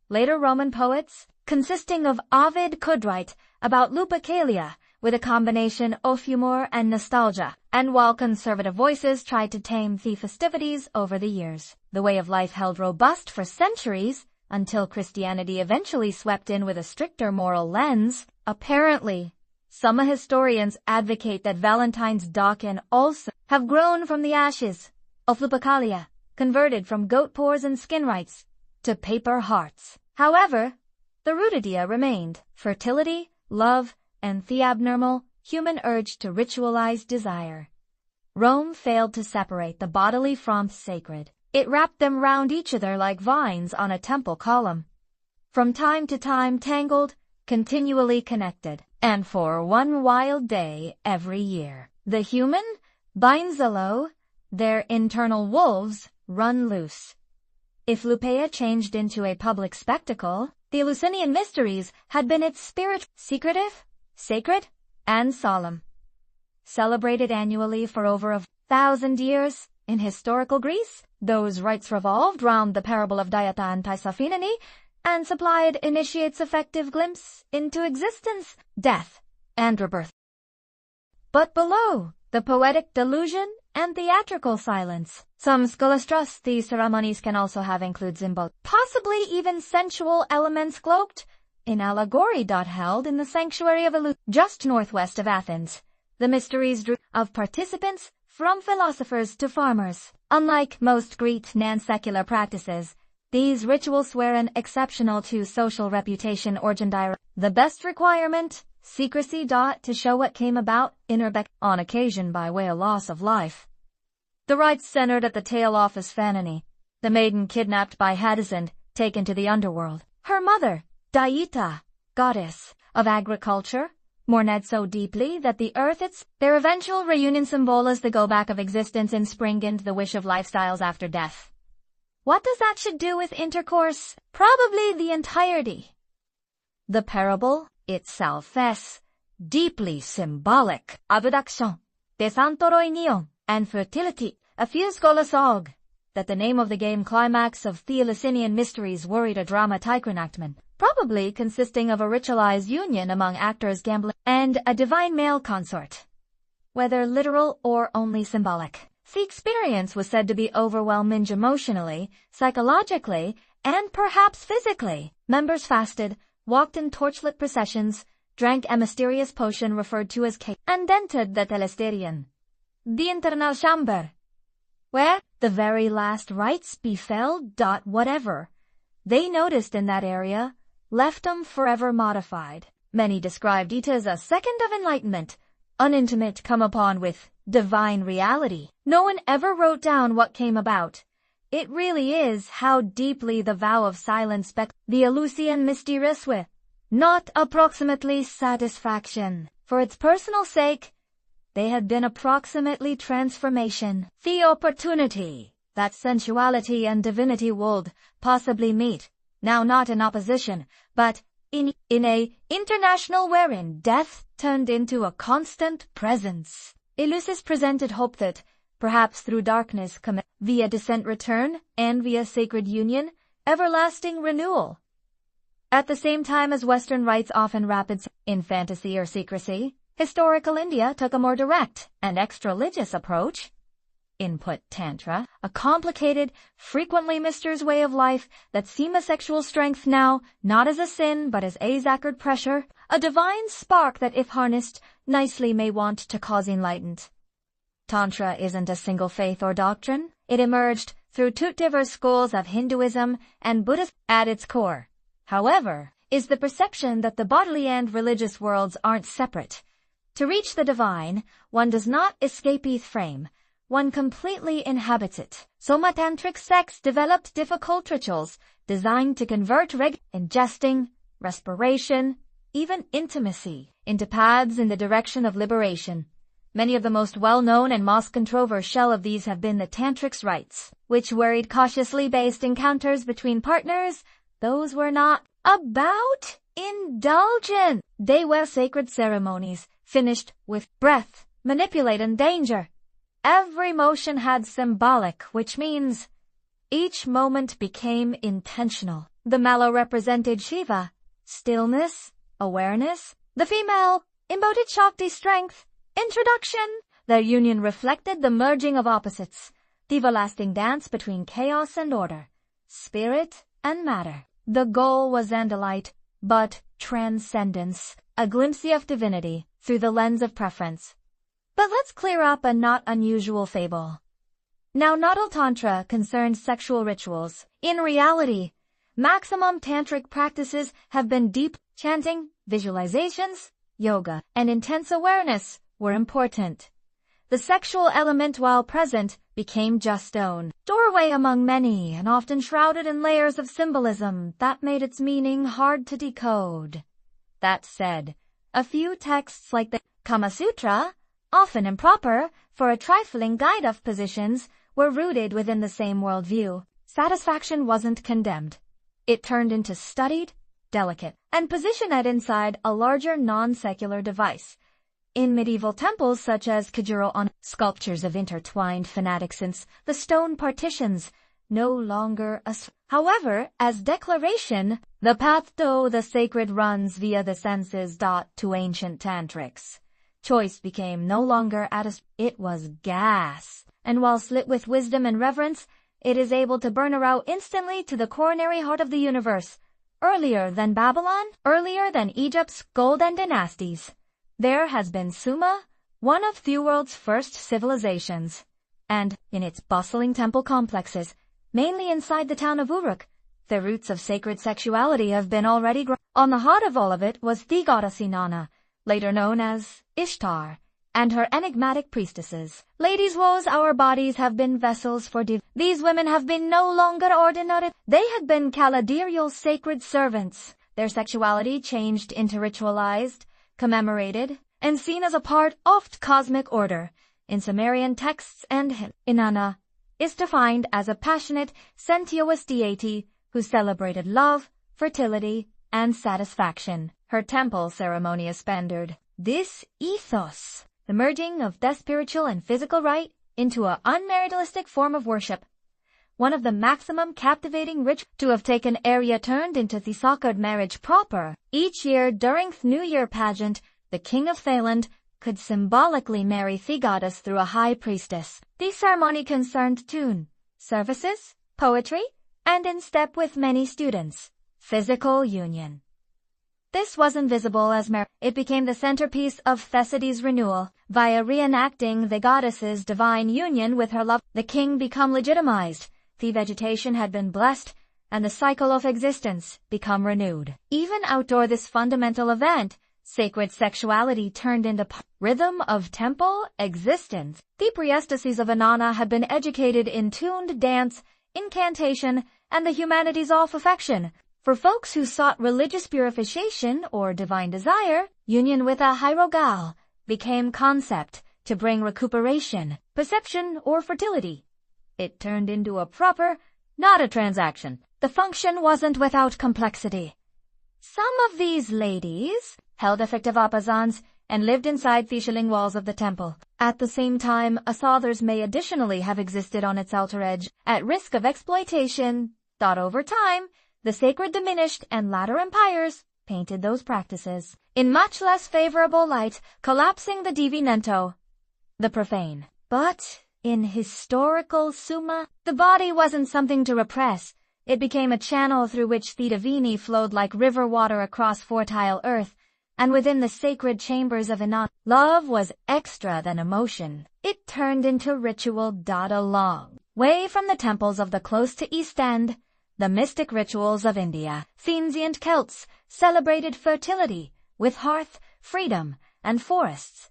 Later Roman poets, consisting of Ovid, could write about Lupercalia with a combination of humor and nostalgia, and while conservative voices tried to tame the festivities over the years, the way of life held robust for centuries until Christianity eventually swept in with a stricter moral lens. Apparently, some historians advocate that Valentine's Day can also have grown from the ashes of Lupercalia, converted from goat pores and skin rights to paper hearts. However, the root idea remained fertility, love, and the abnormal human urge to ritualize desire. Rome failed to separate the bodily from the sacred. It wrapped them round each other like vines on a temple column. From time to time tangled, continually connected, and for one wild day every year, the human binds low, their internal wolves run loose. If Lupeia changed into a public spectacle, the Eleusinian mysteries had been its spirit, secretive, sacred, and solemn. Celebrated annually for over 1,000 years, in historical Greece, those rites revolved round the parable of Dieta and Tisiphone and supplied initiates' effective glimpse into existence, death, and rebirth. But below the poetic delusion and theatrical silence. Some scholars trust these ceremonies can also have include symbol, possibly even sensual elements cloaked in allegory. Held in the sanctuary of Eleusis, just northwest of Athens. The mysteries drew of participants from philosophers to farmers. Unlike most Greek non-secular practices, these rituals were an exceptional to social reputation or gender. The best requirement, secrecy. To show what came about on occasion by way of loss of life. The rites centered at the tale of Phanonie, the maiden kidnapped by Hades and taken to the underworld. Her mother, Dieta, goddess of agriculture, mourned so deeply that the earth their eventual reunion symbolized the go-back of existence in spring and the wish of lifestyles after death. What does that should do with intercourse? Probably the entirety. The parable itself is deeply symbolic. Abduction, desantoroinion, and fertility. A few scholars argue that the name of the game climax of the Eleusinian mysteries worried a drama reenactment, probably consisting of a ritualized union among actors gambling and a divine male consort. Whether literal or only symbolic, the experience was said to be overwhelming emotionally, psychologically, and perhaps physically. Members fasted, walked in torchlit processions, drank a mysterious potion referred to as cake, and entered the telesterion, the internal chamber, where the very last rites befell. Whatever they noticed in that area left them forever modified. Many described it as a second of enlightenment, unintimate come upon with divine reality. No one ever wrote down what came about. It really is how deeply the vow of silence the Eleusinian mysterious with, not approximately satisfaction. For its personal sake, they had been approximately transformation. The opportunity that sensuality and divinity would possibly meet, now not in opposition, but in a international wherein death turned into a constant presence. Eleusis presented hope that, perhaps through darkness via descent return, and via sacred union, everlasting renewal. At the same time as Western rites often rapid in fantasy or secrecy, historical India took a more direct and extra-religious approach. Input Tantra, a complicated, frequently mysterious way of life that seems sexual strength now, not as a sin but as a sacred pressure, a divine spark that if harnessed, nicely may want to cause enlightenment. Tantra isn't a single faith or doctrine. It emerged through two diverse schools of Hinduism and Buddhism. At its core, however, is the perception that the bodily and religious worlds aren't separate. To reach the divine, one does not escape its frame. One completely inhabits it. Soma Tantric sects developed difficult rituals designed to convert ingesting, respiration, even intimacy, into paths in the direction of liberation. Many of the most well-known and most controversial of these have been the Tantric rites, which were cautiously based encounters between partners. Those were not about indulgence. They were sacred ceremonies, finished with breath, manipulate, and danger. Every motion had symbolic, which means each moment became intentional. The male represented Shiva, stillness, awareness. The female embodied Shakti, strength, introduction. Their union reflected the merging of opposites, the everlasting dance between chaos and order, spirit and matter. The goal was Andalite, but transcendence, a glimpse of divinity through the lens of preference. But let's clear up a not unusual fable. Now, not all Tantra concerns sexual rituals. In reality, maximum tantric practices have been deep. Chanting, visualizations, yoga, and intense awareness were important. The sexual element, while present, became just a doorway among many and often shrouded in layers of symbolism that made its meaning hard to decode. That said, a few texts like the Kama Sutra, often improper for a trifling guide of positions, were rooted within the same worldview. Satisfaction wasn't condemned. It turned into studied, delicate, and positioned inside a larger non-secular device. In medieval temples such as Kajuro on sculptures of intertwined fanatics since the stone partitions, no longer however, as declaration, the path to the sacred runs via the senses. To ancient tantrics, choice became no longer it was gas. and whilst lit with wisdom and reverence, it is able to burn around instantly to the coronary heart of the universe, earlier than Babylon, earlier than Egypt's golden dynasties. There has been Sumer, one of the world's first civilizations, and, in its bustling temple complexes, mainly inside the town of Uruk, the roots of sacred sexuality have been already grown. On the heart of all of it was the goddess Inanna, later known as Ishtar, and her enigmatic priestesses. Ladies woes, our bodies have been vessels for These women have been no longer ordinary. They had been Caladiriel's sacred servants. Their sexuality changed into ritualized, commemorated, and seen as a part of the cosmic order. In Sumerian texts and Inanna is defined as a passionate, sensuous deity who celebrated love, fertility, and satisfaction. Her temple ceremonious spandered this ethos, the merging of the spiritual and physical rite into an unmaterialistic form of worship. One of the maximum captivating rituals to have taken area turned into the sacred marriage proper. Each year during the New Year pageant, the king of Thailand could symbolically marry the goddess through a high priestess. The ceremony concerned tune, services, poetry, and in step with many students, physical union. This wasn't visible as marriage. It became the centerpiece of Thespides' renewal. Via reenacting the goddess's divine union with her love, the king became legitimized, the vegetation had been blessed, and the cycle of existence become renewed. Even outdoor this fundamental event, sacred sexuality turned into rhythm of temple existence. The priestesses of Inanna had been educated in tuned dance, incantation, and the humanities of affection. For folks who sought religious purification or divine desire, union with a hierogal became concept to bring recuperation, perception, or fertility. It turned into a proper, not a transaction. The function wasn't without complexity. Some of these ladies held effective apazans and lived inside the shilling walls of the temple. At the same time, others may additionally have existed on its outer edge, at risk of exploitation. Thought over time, the sacred diminished and latter empires painted those practices in much less favorable light, collapsing the divinento, the profane. But in historical Sumer, the body wasn't something to repress. It became a channel through which the divini flowed like river water across fertile earth, and within the sacred chambers of Inanna, love was extra than emotion. It turned into ritual. Along way from the temples of the close to East End, the mystic rituals of India, ancient Celts celebrated fertility with hearth, freedom, and forests.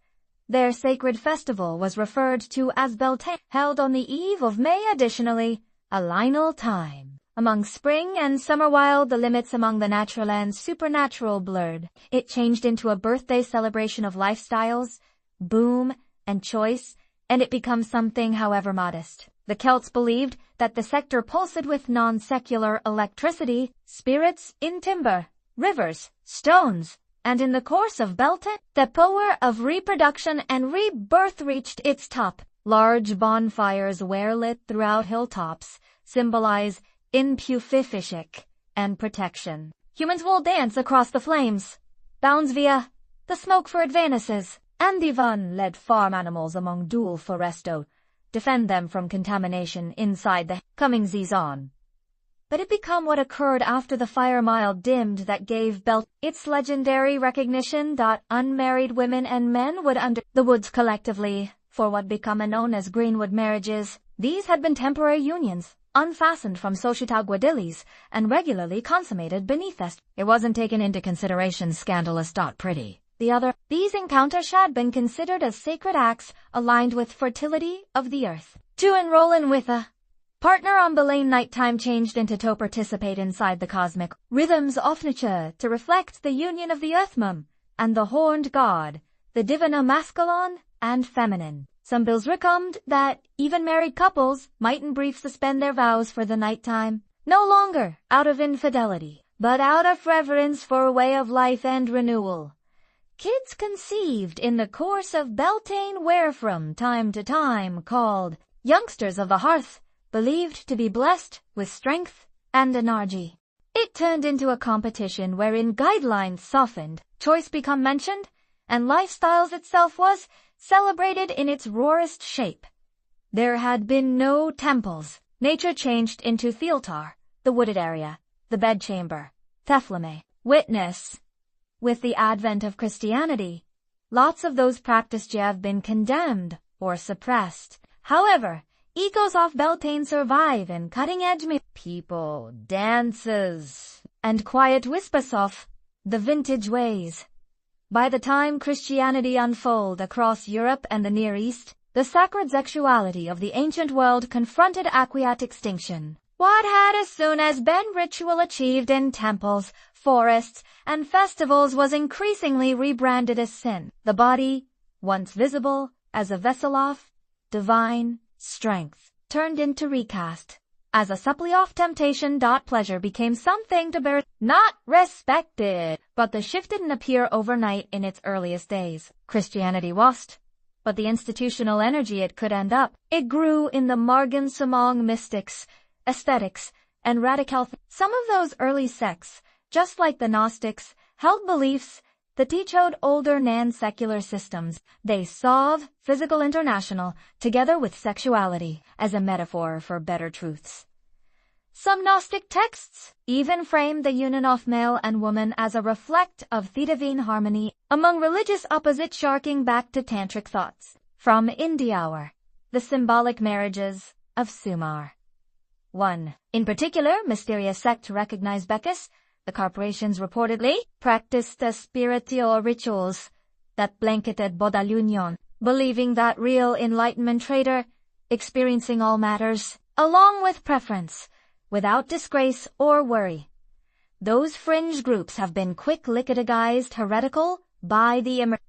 Their sacred festival was referred to as Beltane, held on the eve of May. Additionally, a lineal time. Among spring and summer, while the limits among the natural and supernatural blurred, it changed into a birthday celebration of lifestyles, boom, and choice, and it becomes something however modest. The Celts believed that the sector pulsed with non-secular electricity, spirits in timber, rivers, stones, and in the course of Beltane, the power of reproduction and rebirth reached its top. Large bonfires were lit throughout hilltops, symbolize impurification and protection. Humans will dance across the flames, bounds via the smoke for advances, and Divan led farm animals among dual foresto, defend them from contamination inside the coming season. But it became what occurred after the fire mile dimmed that gave Belt its legendary recognition. Unmarried women and men would under the woods collectively for what became known as greenwood marriages. These had been temporary unions, unfastened from societal guadilles, and regularly consummated beneath us. It wasn't taken into consideration scandalous. Pretty. These encounters had been considered as sacred acts aligned with fertility of the earth. To enroll in with a partner on Belaine nighttime changed into to participate inside the cosmic rhythms of nature to reflect the union of the earthmum and the horned god, the divina masculine and feminine. Some bills recommend that even married couples might in brief suspend their vows for the nighttime, no longer out of infidelity, but out of reverence for a way of life and renewal. Kids conceived in the course of Beltane were from time to time called youngsters of the hearth, believed to be blessed with strength and energy. It turned into a competition wherein guidelines softened, choice became mentioned, and lifestyles itself was celebrated in its rawest shape. There had been no temples. Nature changed into Thealtar, the wooded area, the bedchamber, Thephleme. Witness. With the advent of Christianity, lots of those practices have been condemned or suppressed. However, ecos of Beltane survive in cutting-edge people, dances, and quiet whispers of the vintage ways. By the time Christianity unfolded across Europe and the Near East, the sacred sexuality of the ancient world confronted quiet extinction. What had as soon as been ritual achieved in temples, forests, and festivals was increasingly rebranded as sin. The body, once visible as a vessel of divine strength, turned into recast as a supply of temptation. Pleasure became something to bear, not respected, but the shift didn't appear overnight in its earliest days. Christianity washed, but the institutional energy it could end up. It grew in the margins among mystics, aesthetics, and radical. Some of those early sects, just like the Gnostics, held beliefs that echoed older non-secular systems. They saw physical international together with sexuality as a metaphor for better truths. Some Gnostic texts even framed the union of male and woman as a reflect of the divine harmony among religious opposites, sharking back to tantric thoughts. From Indiawar, the symbolic marriages of Sumar. 1. In particular, mysterious sect recognized Bacchus. The corporations reportedly practiced the spiritual rituals that blanketed Bodal Union, believing that real enlightenment trader, experiencing all matters, along with preference, without disgrace or worry. Those fringe groups have been quickly categorized heretical by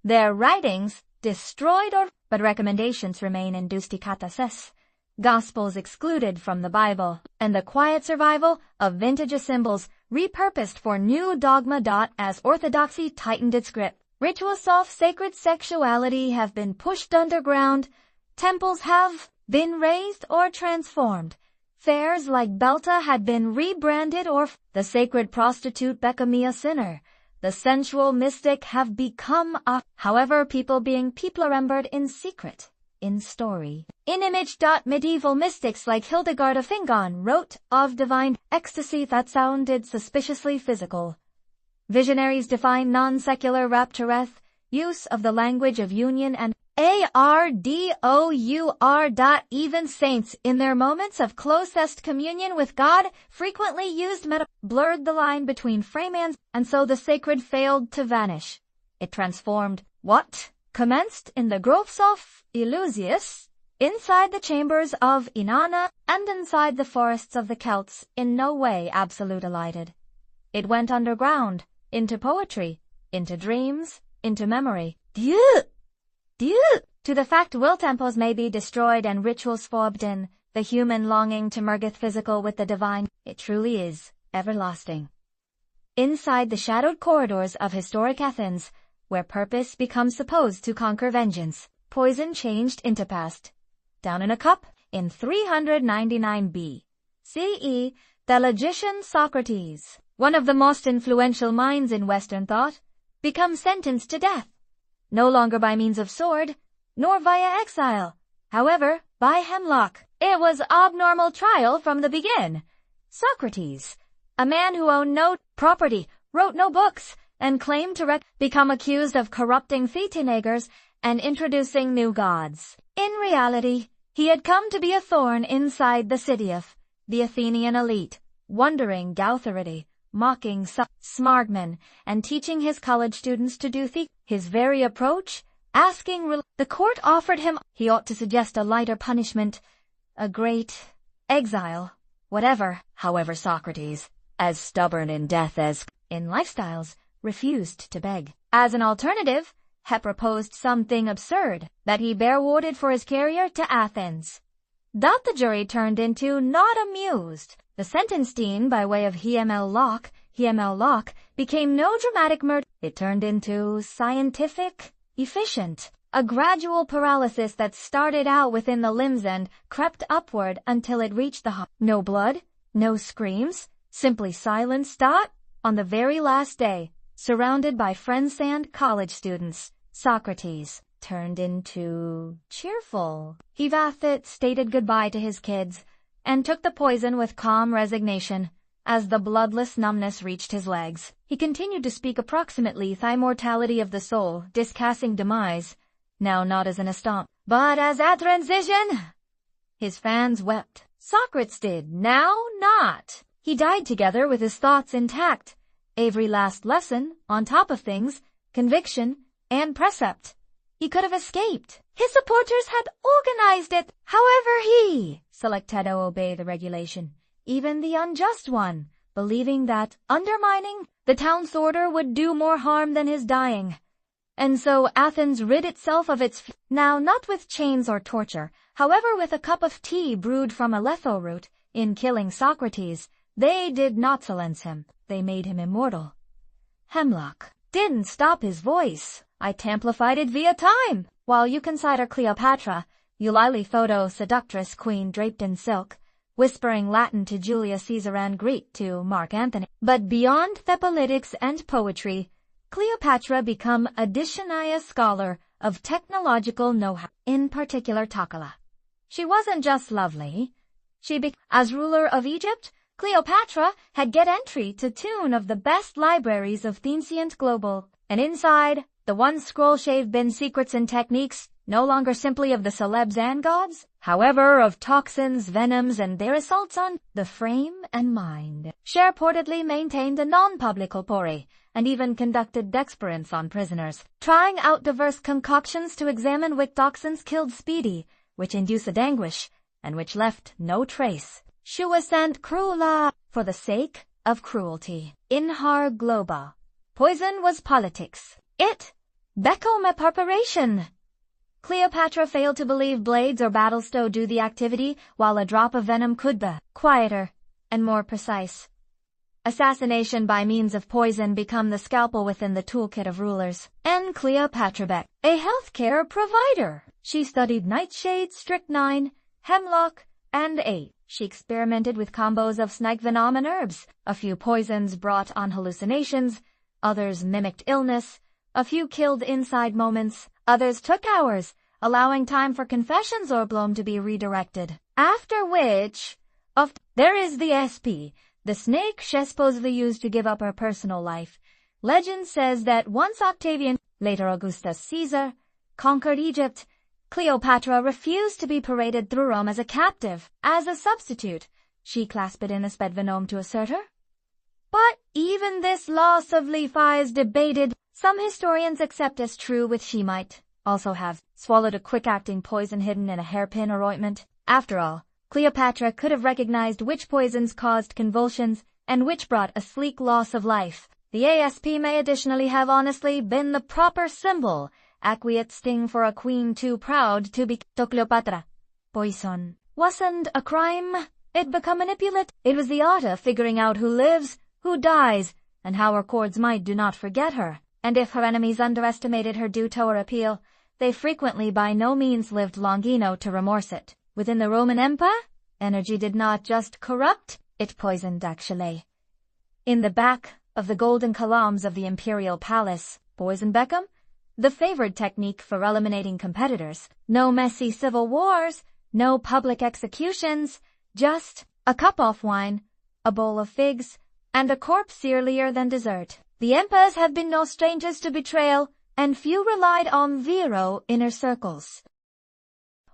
their writings destroyed but recommendations remain in Dustikatases. Gospels excluded from the Bible, and the quiet survival of vintage symbols repurposed for new dogma. As orthodoxy tightened its grip, rituals of sacred sexuality have been pushed underground, temples have been razed or transformed, fairs like Belta had been rebranded, or the sacred prostitute Becamia sinner, the sensual mystic have become however, people remembered in secret, in story, in image. Medieval mystics like Hildegard of Bingen wrote of divine ecstasy that sounded suspiciously physical. Visionaries defined non-secular raptureth, use of the language of union and ardour. Even saints in their moments of closest communion with God frequently used blurred the line between framans, and so the sacred failed to vanish. It transformed what commenced in the groves of Eleusis, inside the chambers of Inanna, and inside the forests of the Celts, in no way absolute elided. It went underground, into poetry, into dreams, into memory. Dieu! To the fact will temples may be destroyed and rituals forbidden, the human longing to mergeth physical with the divine, it truly is everlasting. Inside the shadowed corridors of historic Athens, where purpose becomes supposed to conquer vengeance, poison changed into past. Down in a cup, in 399 B.C.E., the logician Socrates, one of the most influential minds in Western thought, becomes sentenced to death, no longer by means of sword, nor via exile, however, by hemlock. It was abnormal trial from the begin. Socrates, a man who owned no property, wrote no books, and claimed to become accused of corrupting the teenagers and introducing new gods. In reality, he had come to be a thorn inside the city of the Athenian elite, wondering authority, mocking smartmen, and teaching his college students to do his very approach, asking the court offered him, he ought to suggest a lighter punishment, a great exile, whatever. However, Socrates, as stubborn in death as in lifestyles, refused to beg. As an alternative, he proposed something absurd, that he bear warded for his carrier to Athens. That the jury turned into not amused. The sentence deemed by way of HML Locke became no dramatic murder. It turned into scientific, efficient, a gradual paralysis that started out within the limbs and crept upward until it reached the heart. No blood, no screams, simply silence. On the very last day, surrounded by friends and college students, Socrates, turned into cheerful. Hevathit stated goodbye to his kids and took the poison with calm resignation as the bloodless numbness reached his legs. He continued to speak approximately the mortality of the soul, discussing demise, now not as an estamp, but as a transition. His fans wept. Socrates did, now not. He died together with his thoughts intact. Every last lesson, on top of things, conviction, and precept. He could have escaped. His supporters had organized it. However, he selected to obey the regulation, even the unjust one, believing that undermining the town's order would do more harm than his dying. And so Athens rid itself of its now not with chains or torture, however with a cup of tea brewed from a letho root. In killing Socrates, they did not silence him, they made him immortal. Hemlock didn't stop his voice. I amplified it via time. While you consider Cleopatra, Eulalie photo seductress queen draped in silk, whispering Latin to Julius Caesar and Greek to Mark Antony. But beyond the politics and poetry, Cleopatra became a dictionary scholar of technological know-how, in particular Takala. She wasn't just lovely. As ruler of Egypt, Cleopatra had get entry to tune of the best libraries of the ancient global, and inside, the one scroll shaved been secrets and techniques, no longer simply of the celebs and gods, however of toxins, venoms, and their assaults on the frame and mind. She reportedly maintained a non-public pori, and even conducted experiments on prisoners, trying out diverse concoctions to examine which toxins killed Speedy, which induced anguish, and which left no trace. She was sent cruela for the sake of cruelty. In her globa, poison was politics. It became a preparation. Cleopatra failed to believe blades or battlestow do the activity, while a drop of venom could be quieter and more precise. Assassination by means of poison become the scalpel within the toolkit of rulers. And Cleopatra Beck, a healthcare provider. She studied nightshade, strychnine, hemlock, and she experimented with combos of snake venom and herbs. A few poisons brought on hallucinations, others mimicked illness, a few killed inside moments, others took hours, allowing time for confessions or bloom to be redirected. After which, there is the SP, the snake she supposedly used to give up her personal life. Legend says that once Octavian, later Augustus Caesar, conquered Egypt, Cleopatra refused to be paraded through Rome as a captive. As a substitute, she clasped it in a sped venom to assert her. But even this loss of Levi is debated. Some historians accept as true, with she might also have swallowed a quick-acting poison hidden in a hairpin or ointment. After all, Cleopatra could have recognized which poisons caused convulsions and which brought a sleek loss of life. The ASP may additionally have honestly been the proper symbol, acquiesced sting for a queen too proud to be Cleopatra. Poison wasn't a crime. It became manipulate. It was the art of figuring out who lives, who dies, and how her cords might do not forget her. And if her enemies underestimated her due to her appeal, they frequently by no means lived longino to remorse it. Within the Roman Empire, energy did not just corrupt, it poisoned actually. In the back of the golden columns of the imperial palace, poison became the favored technique for eliminating competitors. No messy civil wars, no public executions, just a cup of wine, a bowl of figs, and a corpse earlier than dessert. The emperors have been no strangers to betrayal, and few relied on Vero inner circles.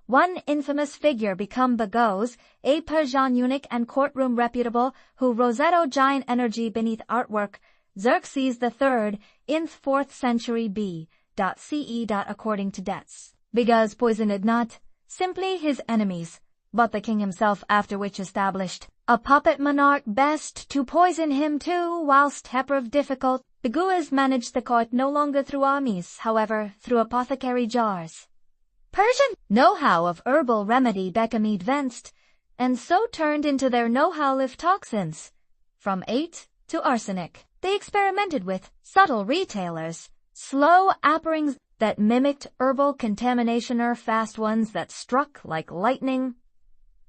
One infamous figure become Bagos, a Persian eunuch and courtroom reputable who Rosetto giant energy beneath artwork, Xerxes III, in 4th century B.C. according to Debts. Because poisoned not simply his enemies, but the king himself, after which established a puppet monarch best to poison him too, whilst heprov difficult. The Guas managed the court no longer through armies, however, through apothecary jars. Persian know-how of herbal remedy became advanced, and so turned into their know-how of toxins. From ate to arsenic, they experimented with subtle retailers, slow apparings that mimicked herbal contamination or fast ones that struck like lightning.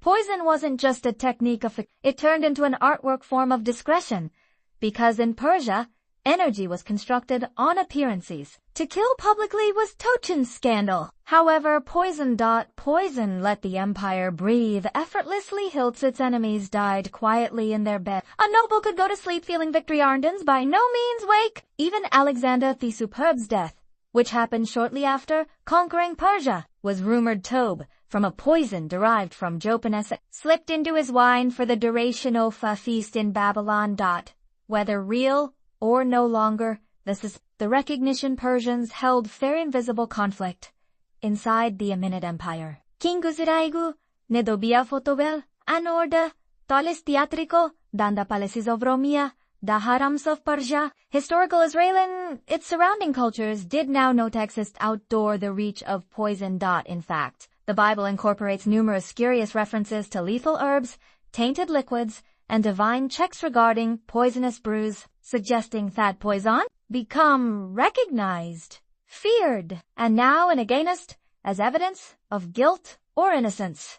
Poison wasn't just a technique it turned into an artwork form of discretion, because in Persia, energy was constructed on appearances. To kill publicly was Tochin's scandal. However, poison let the empire breathe effortlessly whilst its enemies died quietly in their bed. A noble could go to sleep feeling victory. Arden's by no means wake. Even Alexander the Superb's death, which happened shortly after conquering Persia, was rumored Tobe, from a poison derived from Jopanes, slipped into his wine for the duration of a feast in Babylon. Whether real or no longer, the recognition Persians held fair invisible conflict inside the Aminid Empire. King Guziraigu, Nedobia Fotobel, Anorda, Tolis Teatrico, Danda Palaces of Romia, the harams of Persia. Historical Israel and its surrounding cultures did now not exist outdoor the reach of poison. In fact, the Bible incorporates numerous curious references to lethal herbs, tainted liquids, and divine checks regarding poisonous brews, suggesting that poison become recognized, feared, and now and against as evidence of guilt or innocence.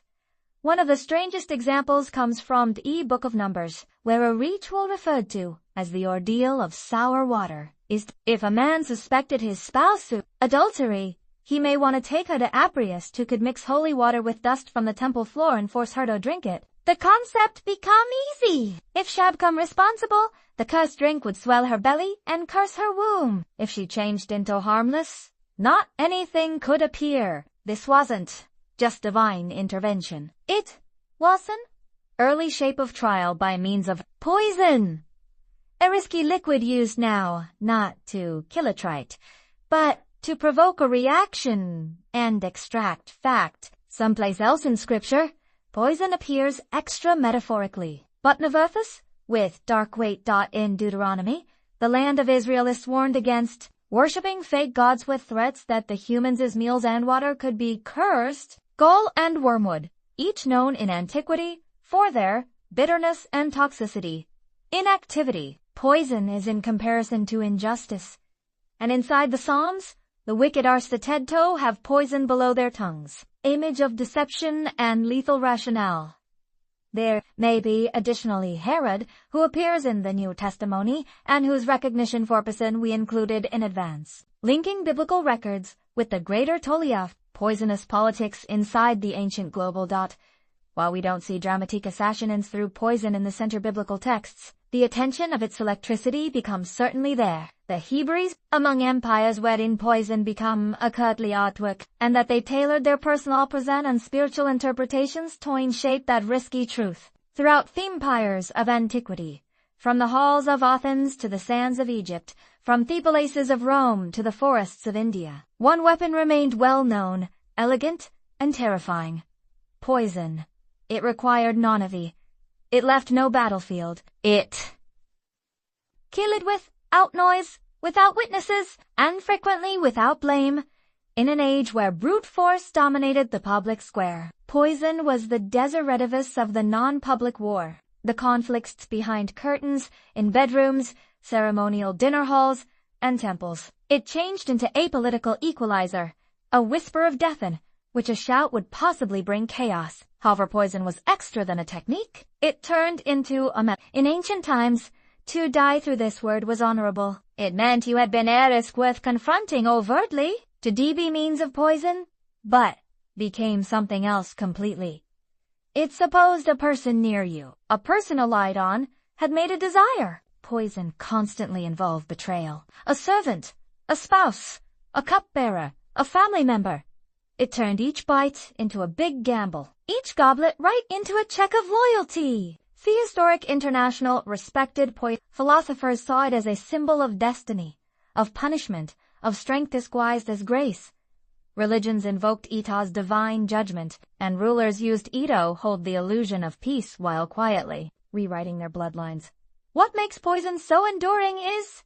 One of the strangest examples comes from the Book of Numbers, where a ritual referred to as the ordeal of sour water is if a man suspected his spouse of adultery, he may want to take her to a priest who could mix holy water with dust from the temple floor and force her to drink it. The concept become easy. If she become responsible, the cursed drink would swell her belly and curse her womb. If she changed into harmless, not anything could appear. This wasn't just divine intervention. It was an early shape of trial by means of poison. A risky liquid used now, not to kill a trite, but to provoke a reaction and extract fact. Someplace else in scripture, poison appears extra metaphorically. But Neverthus, with dark weight. In Deuteronomy, the land of Israel is warned against worshipping fake gods with threats that the humans' meals and water could be cursed. Gall and wormwood, each known in antiquity for their bitterness and toxicity. Inactivity, poison is in comparison to injustice. And inside the Psalms, the wicked Arsteteto have poison below their tongues. Image of deception and lethal rationale. There may be additionally Herod, who appears in the New Testimony and whose recognition for poison we included in advance. Linking biblical records with the greater Toliaf, poisonous politics inside the ancient global. While we don't see dramatic assassinats through poison in the center biblical texts, the attention of its electricity becomes certainly there. The Hebrews among empires wherein poison become a curtly artwork, and that they tailored their personal present and spiritual interpretations to shape that risky truth. Throughout the empires of antiquity, from the halls of Athens to the sands of Egypt, from the palaces of Rome to the forests of India, one weapon remained well known, elegant, and terrifying. Poison. It required none. It left no battlefield. It killed without noise, without witnesses, and frequently without blame. In an age where brute force dominated the public square, poison was the desideratus of the non-public war. The conflicts behind curtains, in bedrooms, ceremonial dinner halls, and temples. It changed into a political equalizer, a whisper of death in which a shout would possibly bring chaos. However, poison was extra than a technique. It turned into a method. In ancient times, to die through this word was honorable. It meant you had been a risk worth confronting overtly. To be means of poison, but became something else completely. It supposed a person near you, a person relied on, had made a desire. Poison constantly involved betrayal. A servant, a spouse, a cupbearer, a family member. It turned each bite into a big gamble, each goblet right into a check of loyalty. The historic international respected philosophers saw it as a symbol of destiny, of punishment, of strength disguised as grace. Religions invoked Ito's divine judgment, and rulers used Ito hold the illusion of peace while quietly rewriting their bloodlines. What makes poison so enduring is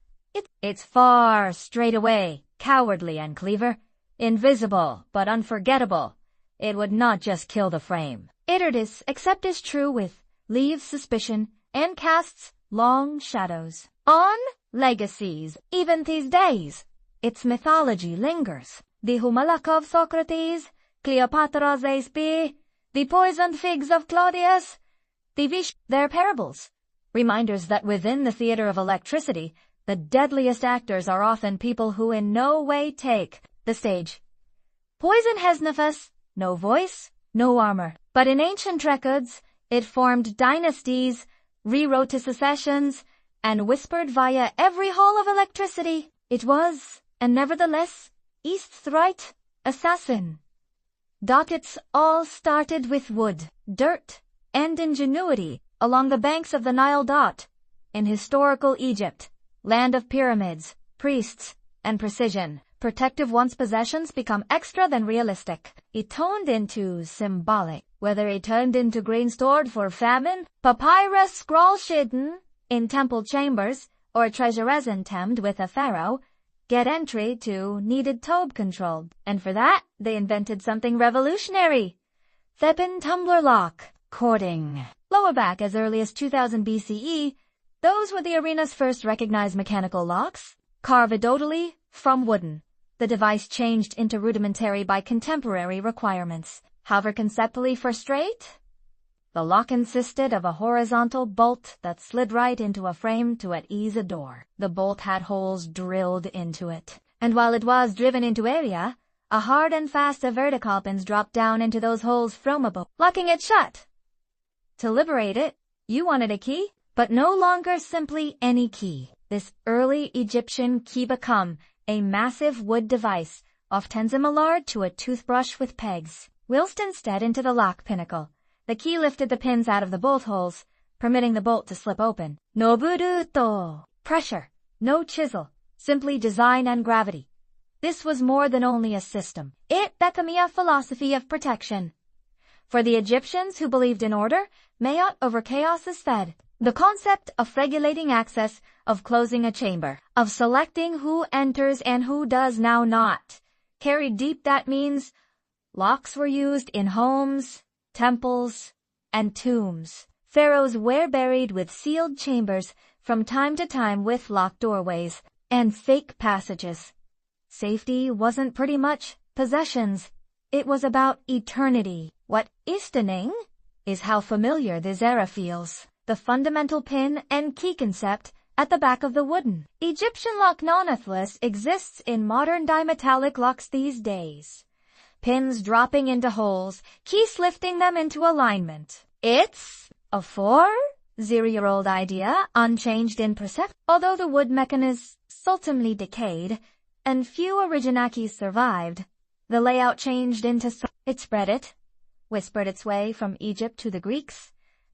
it's far, straight away, cowardly and clever, invisible but unforgettable. It would not just kill the frame. It is, except is true with, leaves suspicion and casts long shadows on legacies. Even these days, its mythology lingers. The Humalak of Socrates, Cleopatra's Aespe, the poisoned figs of Claudius, their parables. Reminders that within the theater of electricity, The deadliest actors are often people who in no way take the stage. Poison has nefas, no voice, no armor. But in ancient records, it formed dynasties, rewrote to secessions, and whispered via every hall of electricity. It was, and nevertheless, East's right assassin. Dockets all started with wood, dirt, and ingenuity along the banks of the Nile. In historical Egypt, land of pyramids, priests, and precision, protective one's possessions become extra than realistic. It turned into symbolic, whether it turned into grain stored for famine, papyrus scroll hidden in temple chambers, or treasure resin temmed with a pharaoh, get entry to needed tobe controlled. And for that, they invented something revolutionary. Thepin tumbler lock, cording. Lower back as early as 2000 BCE, those were the arena's first recognized mechanical locks, carved totally from wooden. The device changed into rudimentary by contemporary requirements. However, conceptually for straight, the lock consisted of a horizontal bolt that slid right into a frame to at ease a door. The bolt had holes drilled into it, and while it was driven into area, a hard and fast vertical pins dropped down into those holes from above, locking it shut. To liberate it, you wanted a key, but no longer simply any key. This early Egyptian key became a massive wood device, often similar to a toothbrush with pegs. Whilst instead into the lock pinnacle, the key lifted the pins out of the bolt holes, permitting the bolt to slip open. No buruto. Pressure. No chisel. Simply design and gravity. This was more than only a system. It became a philosophy of protection. For the Egyptians who believed in order, mayot over chaos is fed. The concept of regulating access, of closing a chamber, of selecting who enters and who does now not, carried deep. That means locks were used in homes, temples, and tombs. Pharaohs were buried with sealed chambers from time to time with locked doorways and fake passages. Safety wasn't pretty much possessions. It was about eternity. What is stunning is how familiar this era feels. The fundamental pin and key concept at the back of the wooden Egyptian lock nonetheless exists in modern dimetallic locks these days. Pins dropping into holes, keys lifting them into alignment. It's a 4,000-year-old idea, unchanged in perception. Although the wood mechanism ultimately decayed, and few originakis survived, the layout changed into it spread it, whispered its way from Egypt to the Greeks,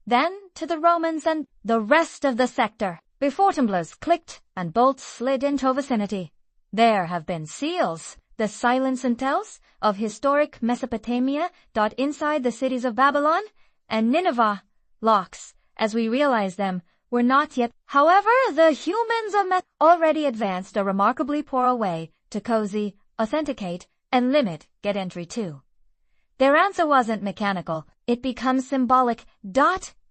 then to the Romans and the rest of the sector. Before tumblers clicked and bolts slid into vicinity. There have been seals, the silence and tells of historic Mesopotamia. Inside the cities of Babylon and Nineveh, locks, as we realize them, were not yet. However, the humans of already advanced a remarkably poor way to cozy, authenticate, and limit get entry to. Their answer wasn't mechanical. It becomes symbolic.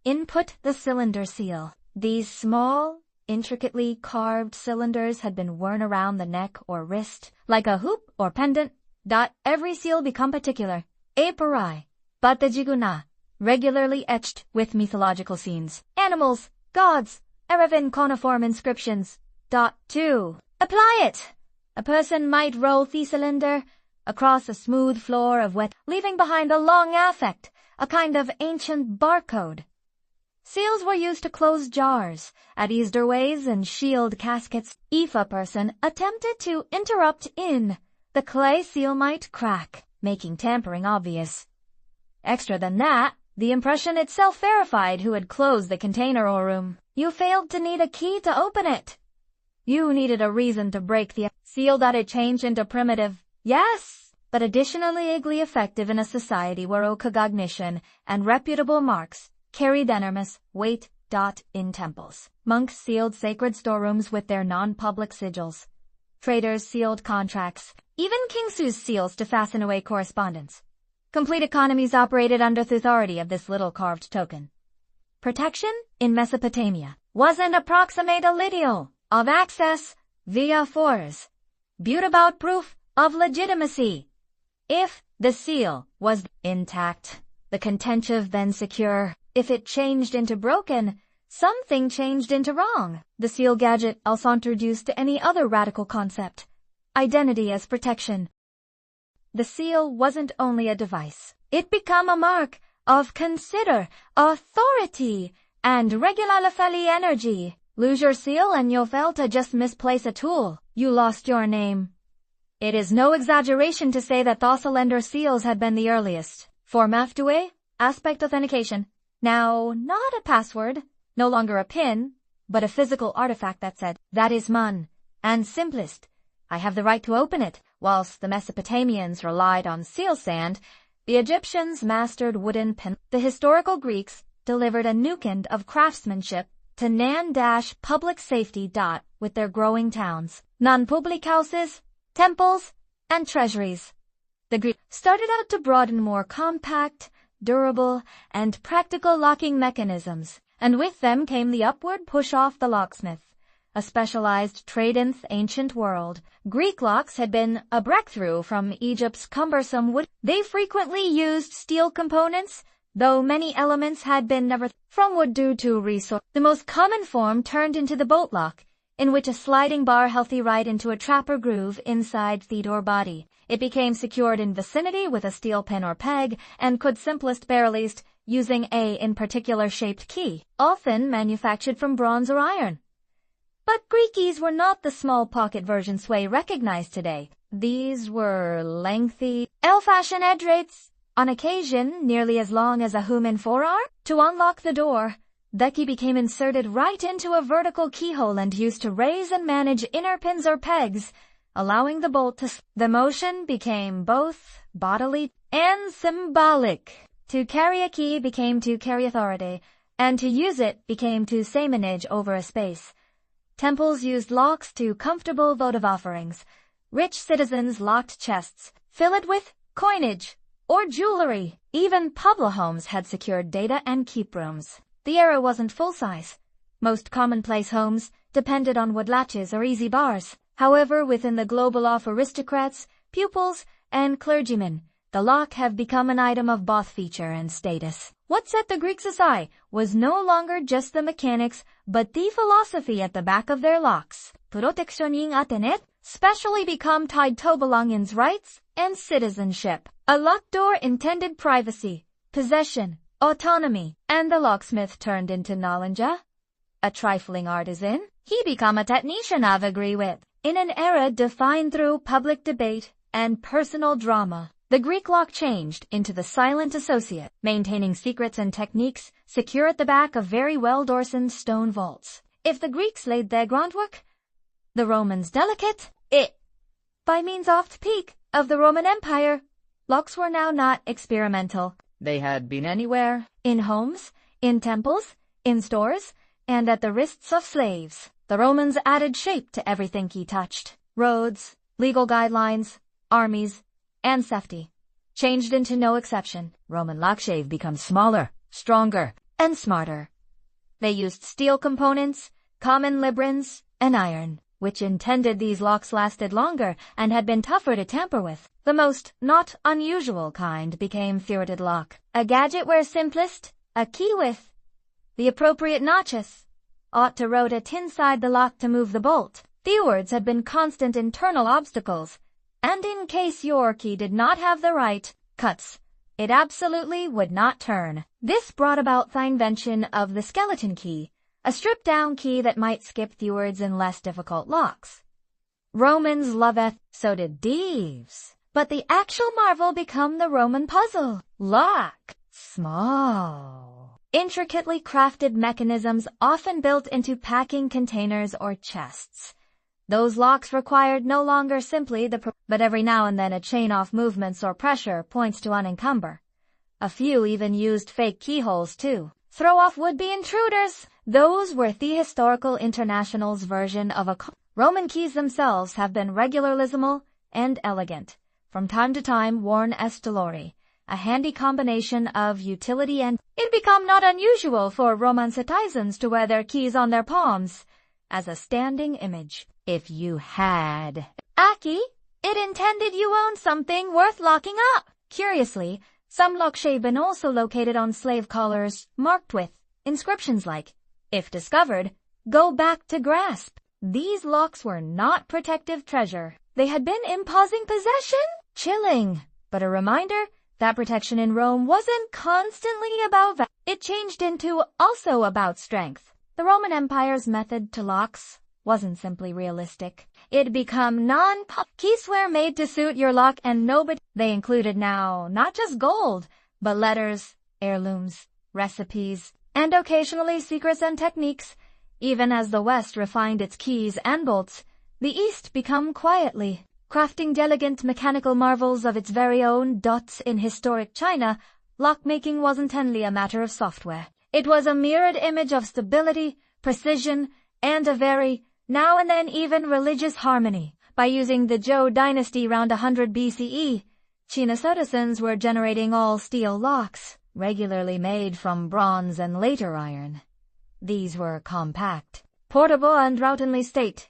Input the cylinder seal. These small, intricately carved cylinders had been worn around the neck or wrist, like a hoop or pendant. Every seal become particular. Aparai, but the jiguna, regularly etched with mythological scenes, animals, gods, Erevan cuneiform inscriptions. 2. Apply it. A person might roll the cylinder across a smooth floor of wet, leaving behind a long affect, a kind of ancient barcode. Seals were used to close jars, at ease doorways and shield caskets. If a person attempted to interrupt in, the clay seal might crack, making tampering obvious. Extra than that, the impression itself verified who had closed the container or room. You failed to need a key to open it. You needed a reason to break the seal. It changed into primitive, yes, but additionally equally effective in a society where recognition and reputable marks carried enormous weight. In temples, monks sealed sacred storerooms with their non-public sigils. Traders sealed contracts, even kings used seals to fasten away correspondence. Complete economies operated under the authority of this little carved token. Protection in Mesopotamia wasn't approximate a lidial of access via force, but about proof of legitimacy. If the seal was intact, the contentious then secure. If it changed into broken, something changed into wrong. The seal gadget also introduced any other radical concept: identity as protection. The seal wasn't only a device. It became a mark of consider, authority, and regularly energy. Lose your seal and you felt to just misplace a tool. You lost your name. It is no exaggeration to say that Thossalender seals had been the earliest. For Maftue, aspect authentication. Now, not a password, no longer a pin, but a physical artifact that said, "That is mine, and simplest. I have the right to open it." Whilst the Mesopotamians relied on seal sand, the Egyptians mastered wooden pin. The historical Greeks delivered a new kind of craftsmanship to public safety. With their growing towns, non-public houses, temples, and treasuries. The Greeks started out to broaden more compact, durable, and practical locking mechanisms, and with them came the upward push off the locksmith, a specialized trade in the ancient world. Greek locks had been a breakthrough from Egypt's cumbersome wood. They frequently used steel components, though many elements had been never from wood due to resource. The most common form turned into the bolt lock, in which a sliding bar held the right into a trap or groove inside the door body. It became secured in vicinity with a steel pin or peg, and could simplest be released using a in particular shaped key, often manufactured from bronze or iron. But Greek keys were not the small pocket versions we recognize today. These were lengthy, L-fashion edge rates, on occasion nearly as long as a human forearm. To unlock the door, the key became inserted right into a vertical keyhole and used to raise and manage inner pins or pegs, allowing the bolt to The motion became both bodily and symbolic. To carry a key became to carry authority, and to use it became to say manage over a space. Temples used locks to comfortable votive offerings. Rich citizens locked chests, filled with coinage or jewelry. Even Pueblo homes had secured data and keep rooms. The era wasn't full-size. Most commonplace homes depended on wood latches or easy bars. However, within the global of aristocrats, pupils, and clergymen, the lock have become an item of both feature and status. What set the Greeks aside was no longer just the mechanics, but the philosophy at the back of their locks. Protectioning Atenet, specially become tied to belongings' rights and citizenship. A locked door intended privacy, possession, autonomy, and the locksmith turned into Nalanja, a trifling artisan. He became a technician of agree with. In an era defined through public debate and personal drama, the Greek lock changed into the silent associate, maintaining secrets and techniques secure at the back of very well-dorsened stone vaults. If the Greeks laid their groundwork, the Romans delicate it. By means of the peak of the Roman Empire, locks were now not experimental. They had been anywhere. In homes, in temples, in stores, and at the wrists of slaves. The Romans added shape to everything he touched. Roads, legal guidelines, armies, and safety changed into no exception. Roman lockshave becomes smaller, stronger, and smarter. They used steel components, common librans, and iron, which intended these locks lasted longer and had been tougher to tamper with. The most not unusual kind became thwarted lock, a gadget where simplest, a key with the appropriate notches, ought to rotate inside the lock to move the bolt. Thwards had been constant internal obstacles, and in case your key did not have the right cuts, it absolutely would not turn. This brought about the invention of the skeleton key, a stripped-down key that might skip thwards in less difficult locks. Romans loveth, so did thieves. But the actual marvel become the Roman puzzle. Lock. Small. Intricately crafted mechanisms often built into packing containers or chests. Those locks required no longer simply but every now and then a chain of movements or pressure points to unencumber. A few even used fake keyholes too. Throw off would-be intruders. Those were the historical international's version of a Roman keys themselves have been regularisimal and elegant, from time to time worn as dolori, a handy combination of utility and it became not unusual for Roman citizens to wear their keys on their palms as a standing image. If you had Aki, it intended you owned something worth locking up. Curiously, some lockshave been also located on slave collars marked with inscriptions like If discovered, go back to grasp. These locks were not protective treasure. They had been imposing possession? Chilling. But a reminder that protection in Rome wasn't constantly about value. It changed into also about strength. The Roman Empire's method to locks wasn't simply realistic. It'd become non-pop. Keys were made to suit your lock and nobody. They included now not just gold, but letters, heirlooms, recipes, and occasionally secrets and techniques. Even as the West refined its keys and bolts, the East became quietly crafting elegant mechanical marvels of its very own. In historic China, lockmaking wasn't only a matter of software. It was a mirrored image of stability, precision, and a very, now and then even religious harmony. By using the Zhou dynasty around 100 BCE, China's citizens were generating all-steel locks, regularly made from bronze and later iron. These were compact, portable and routinely state,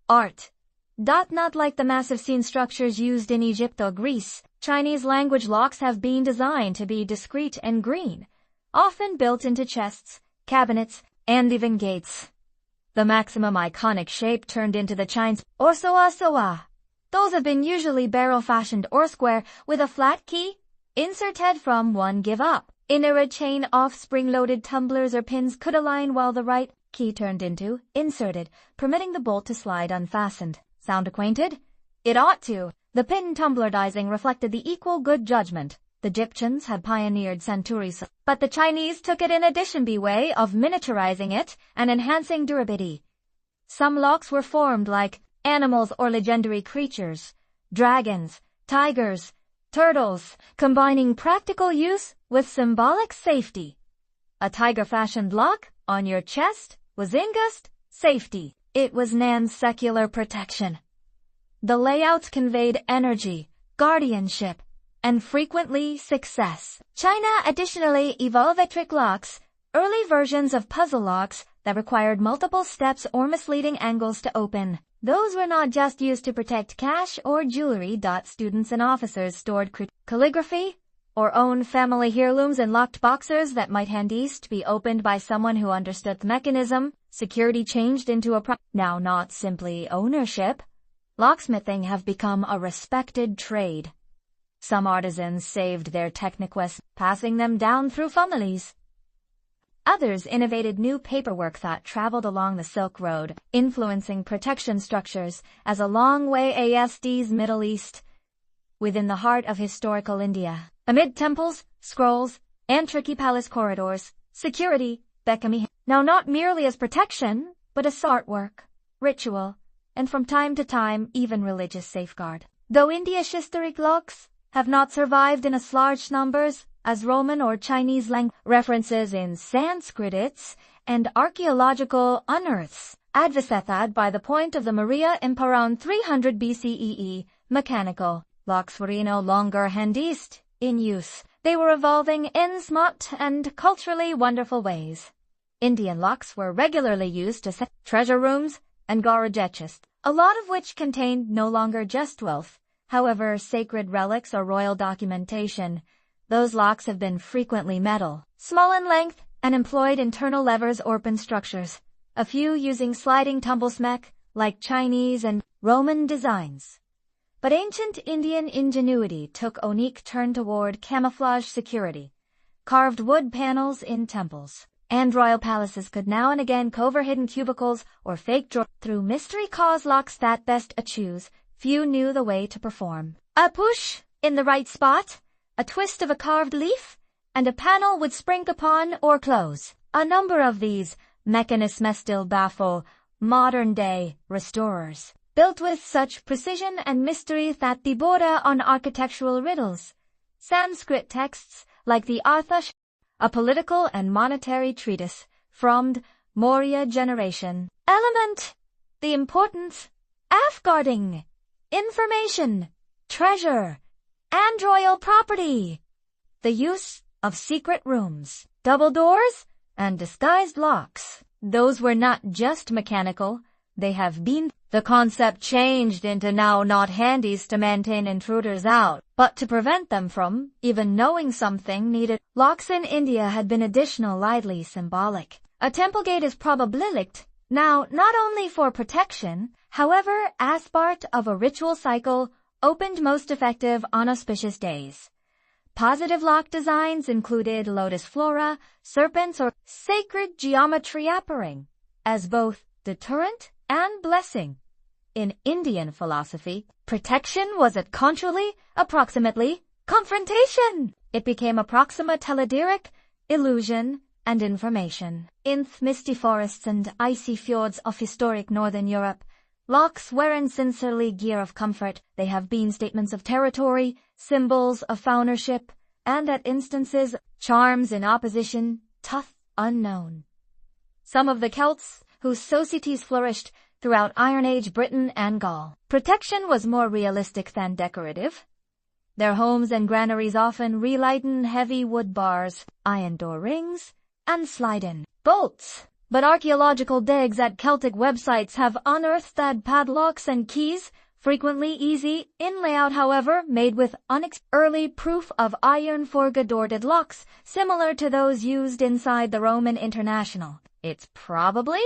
art. Not like the massive scene structures used in Egypt or Greece. Chinese language locks have been designed to be discreet and green, often built into chests, cabinets, and even gates. The maximum iconic shape turned into the chines, or soa. Those have been usually barrel-fashioned or square, with a flat key inserted from one give up. In a chain of spring-loaded tumblers or pins could align while the right key turned into inserted, permitting the bolt to slide unfastened. Sound acquainted? It ought to. The pin tumbler design reflected the equal good judgment the Egyptians had pioneered centuries, but the Chinese took it in addition by way of miniaturizing it and enhancing durability. Some locks were formed like animals or legendary creatures, dragons, tigers, turtles, combining practical use with symbolic safety. A tiger-fashioned lock on your chest was ingust safety. It was non-secular protection. The layouts conveyed energy, guardianship, and frequently success. China additionally evolved trick locks, early versions of puzzle locks that required multiple steps or misleading angles to open. Those were not just used to protect cash or jewelry. Students and officers stored calligraphy or owned family heirlooms in locked boxes that might handiest be opened by someone who understood the mechanism. Security changed into now not simply ownership. Locksmithing have become a respected trade. Some artisans saved their techniques, passing them down through families. Others innovated new paperwork that traveled along the Silk Road, influencing protection structures as a long way ASD's Middle East. Within the heart of historical India, amid temples, scrolls, and tricky palace corridors, security became now not merely as protection, but as artwork, ritual, and from time to time even religious safeguard. Though India's historic locks have not survived in as large numbers as Roman or Chinese language, references in Sanskrit and archaeological unearths advocated by the point of the Maria in around 300 BCE. Mechanical locks were no longer handiest in use. They were evolving in smart and culturally wonderful ways. Indian locks were regularly used to set treasure rooms and garages, a lot of which contained no longer just wealth, however sacred relics or royal documentation. Those locks have been frequently metal, small in length, and employed internal levers or pin structures, a few using sliding tumblesmech like Chinese and Roman designs. But ancient Indian ingenuity took a unique turn toward camouflage security. Carved wood panels in temples and royal palaces could now and again cover hidden cubicles or fake drawers. Through mystery cause locks that best choose, few knew the way to perform. A push in the right spot, a twist of a carved leaf, and a panel would spring upon or close. A number of these mechanisms still baffle modern-day restorers, built with such precision and mystery that they border on architectural riddles. Sanskrit texts like the Artha, a political and monetary treatise from Maurya generation, element the importance of guarding information, treasure, and royal property. The use of secret rooms, double doors, and disguised locks. Those were not just mechanical, they have been. The concept changed into now not handies to maintain intruders out, but to prevent them from even knowing something needed. Locks in India had been additionally symbolic. A temple gate is probably linked now not only for protection, however, as part of a ritual cycle opened most effective on auspicious days. Positive lock designs included lotus flora, serpents, or sacred geometry appearing as both deterrent and blessing. In Indian philosophy, protection was at contrary, approximately, confrontation. It became a proxima teledieric, illusion, and information. In misty forests and icy fjords of historic northern Europe, locks weren't sincerely gear of comfort. They have been statements of territory, symbols of ownership, and at instances, charms in opposition, tough, unknown. Some of the Celts, whose societies flourished throughout Iron Age Britain and Gaul, protection was more realistic than decorative. Their homes and granaries often relied in heavy wood bars, iron door rings, and slide-in bolts. But archaeological digs at Celtic websites have unearthed that padlocks and keys, frequently easy in layout however, made with early proof of iron forged locks, similar to those used inside the Roman International. It's probably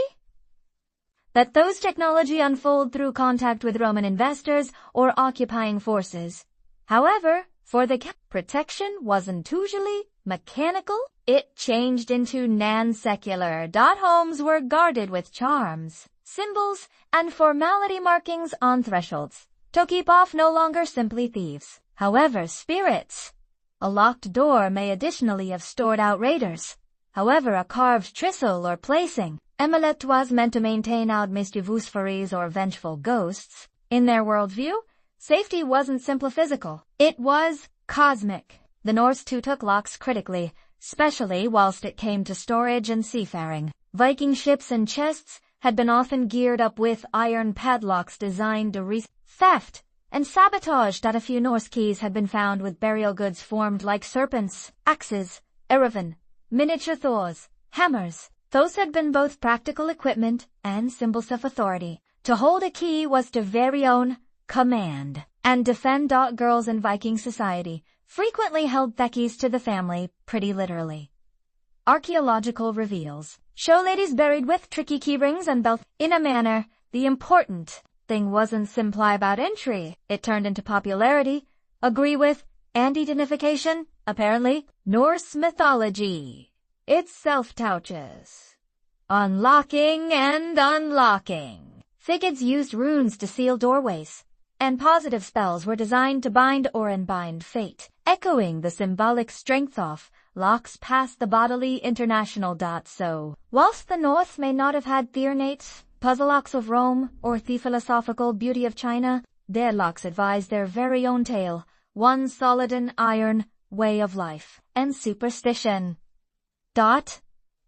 that those technology unfold through contact with Roman investors or occupying forces. However, for the protection wasn't usually mechanical. It changed into non-secular. Homes were guarded with charms, symbols, and formality markings on thresholds to keep off no longer simply thieves. However, spirits. A locked door may additionally have stored out raiders. However, a carved tristle or placing amulet was meant to maintain out mischievous fairies or vengeful ghosts. In their worldview, safety wasn't simply physical. It was cosmic. The Norse too took locks critically, especially whilst it came to storage and seafaring. Viking ships and chests had been often geared up with iron padlocks designed to resist theft and sabotage. A few Norse keys had been found with burial goods formed like serpents, axes, erevan, miniature Thors, hammers. Those had been both practical equipment and symbols of authority. To hold a key was to very own command and defend. Girls in Viking society frequently held the keys to the family, pretty literally. Archaeological reveals show ladies buried with tricky key rings and belts. In a manner, the important thing wasn't simply about entry. It turned into popularity. Agree with and identification, apparently. Norse mythology itself touches unlocking and unlocking. Figures used runes to seal doorways, and positive spells were designed to bind or unbind fate, echoing the symbolic strength of locks past the bodily international. So, whilst the North may not have had the ornate puzzle locks of Rome or the philosophical beauty of China, their locks advised their very own tale, one solid and iron way of life and superstition.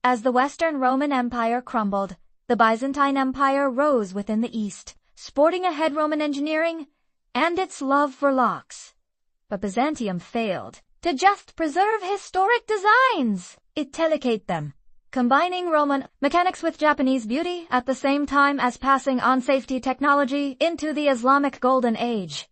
As the Western Roman Empire crumbled, the Byzantine Empire rose within the East, sporting ahead Roman engineering and its love for locks. But Byzantium failed to just preserve historic designs. It delicate them, combining Roman mechanics with Japanese beauty at the same time as passing on safety technology into the Islamic Golden Age.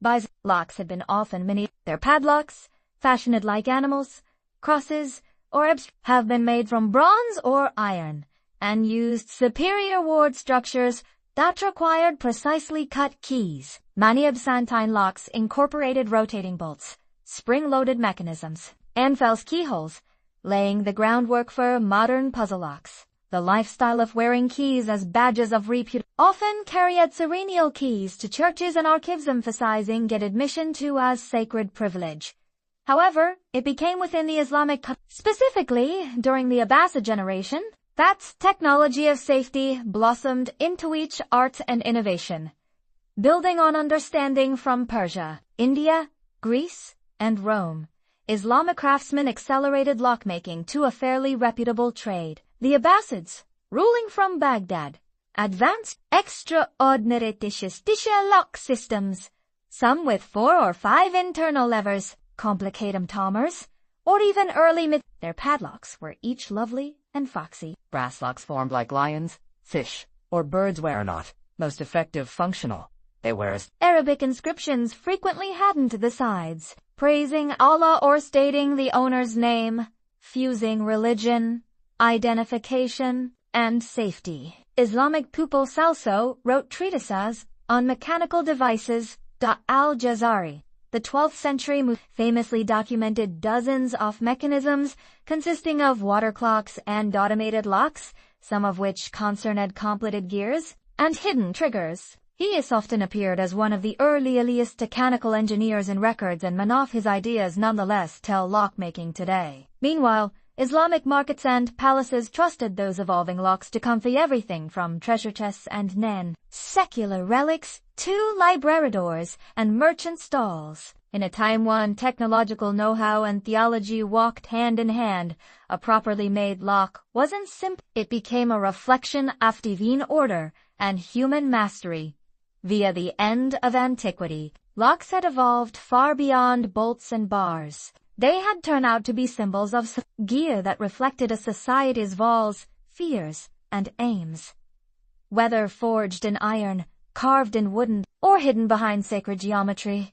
Byzantine locks had been often mini. Their padlocks, fashioned like animals, crosses, or have been made from bronze or iron, and used superior ward structures that required precisely cut keys. Many Byzantine locks incorporated rotating bolts, spring-loaded mechanisms, and false keyholes, laying the groundwork for modern puzzle locks. The lifestyle of wearing keys as badges of repute often carried ceremonial keys to churches and archives, emphasizing get admission to as sacred privilege. However, it became within the Islamic, specifically during the Abbasid generation, that technology of safety blossomed into each art and innovation. Building on understanding from Persia, India, Greece, and Rome, Islamic craftsmen accelerated lockmaking to a fairly reputable trade. The Abbasids, ruling from Baghdad, advanced extraordinary lock systems, some with 4 or 5 internal levers, complicated timers, or even their padlocks were each lovely and foxy. Brass locks formed like lions, fish, or birds were not most effective functional. They were Arabic inscriptions frequently hadn't the sides, praising Allah or stating the owner's name, fusing religion, identification, and safety. Islamic pupils also wrote treatises on mechanical devices. Al-Jazari, the 12th century famously documented dozens of mechanisms consisting of water clocks and automated locks, some of which concerned completed gears and hidden triggers. He is often appeared as one of the earliest mechanical engineers in records, and many of his ideas nonetheless tell lockmaking today. Meanwhile, Islamic markets and palaces trusted those evolving locks to comfy everything from treasure chests and secular relics to library doors and merchant stalls. In a time when technological know-how and theology walked hand in hand, a properly made lock wasn't simple. It became a reflection of divine order and human mastery. Via the end of antiquity, locks had evolved far beyond bolts and bars. They had turned out to be symbols of gear that reflected a society's values, fears, and aims. Whether forged in iron, carved in wooden, or hidden behind sacred geometry,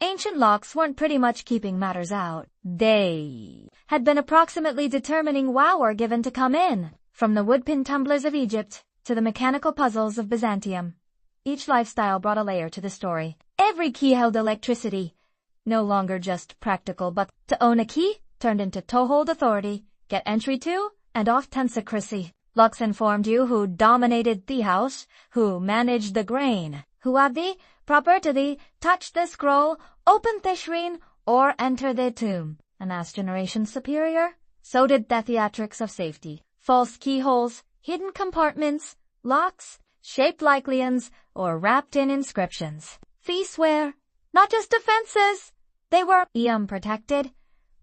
ancient locks weren't pretty much keeping matters out. They had been approximately determining what were given to come in, from the woodpin tumblers of Egypt to the mechanical puzzles of Byzantium. Each lifestyle brought a layer to the story. Every key held electricity, no longer just practical, but to own a key turned into to hold authority, get entry to, and often secrecy. Locks informed you who dominated the house, who managed the grain, who had the property, touch the scroll, open the shrine, or enter the tomb. And as generations superior, so did the theatrics of safety. False keyholes, hidden compartments, locks, shaped like lions, or wrapped in inscriptions. These were not just defenses, they were protected.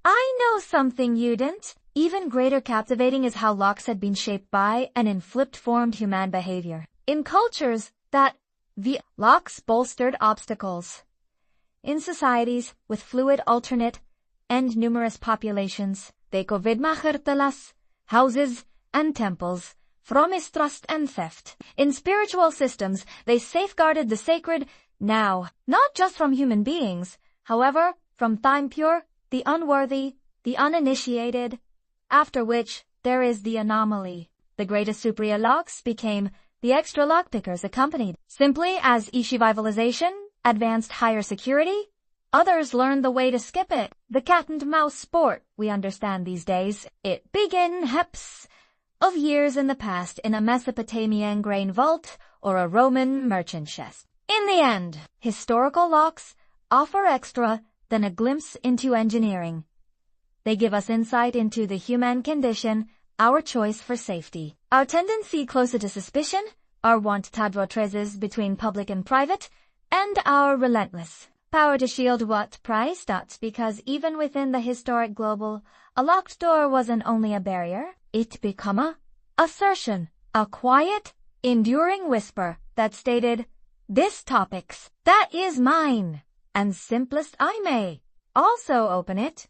I know something you didn't. Even greater captivating is how locks had been shaped by and in flipped-formed human behavior. In cultures that the locks bolstered obstacles. In societies with fluid alternate and numerous populations, they could machertelas, houses, and temples from mistrust and theft. In spiritual systems, they safeguarded the sacred, now, not just from human beings, however, from the impure, the unworthy, the uninitiated, after which there is the anomaly. The greatest superior locks became the extra lockpickers, accompanied simply as e-revitalization advanced higher security. Others learned the way to skip it. The cat and mouse sport we understand these days. It began heps of years in the past in a Mesopotamian grain vault or a Roman merchant chest. In the end, historical locks offer extra than a glimpse into engineering. They give us insight into the human condition, our choice for safety, our tendency closer to suspicion, our want to advertise between public and private, and our relentless power to shield what price. Because even within the historic global, a locked door wasn't only a barrier, it became a assertion, a quiet, enduring whisper that stated, "This topics, that is mine, and simplest I may also open it."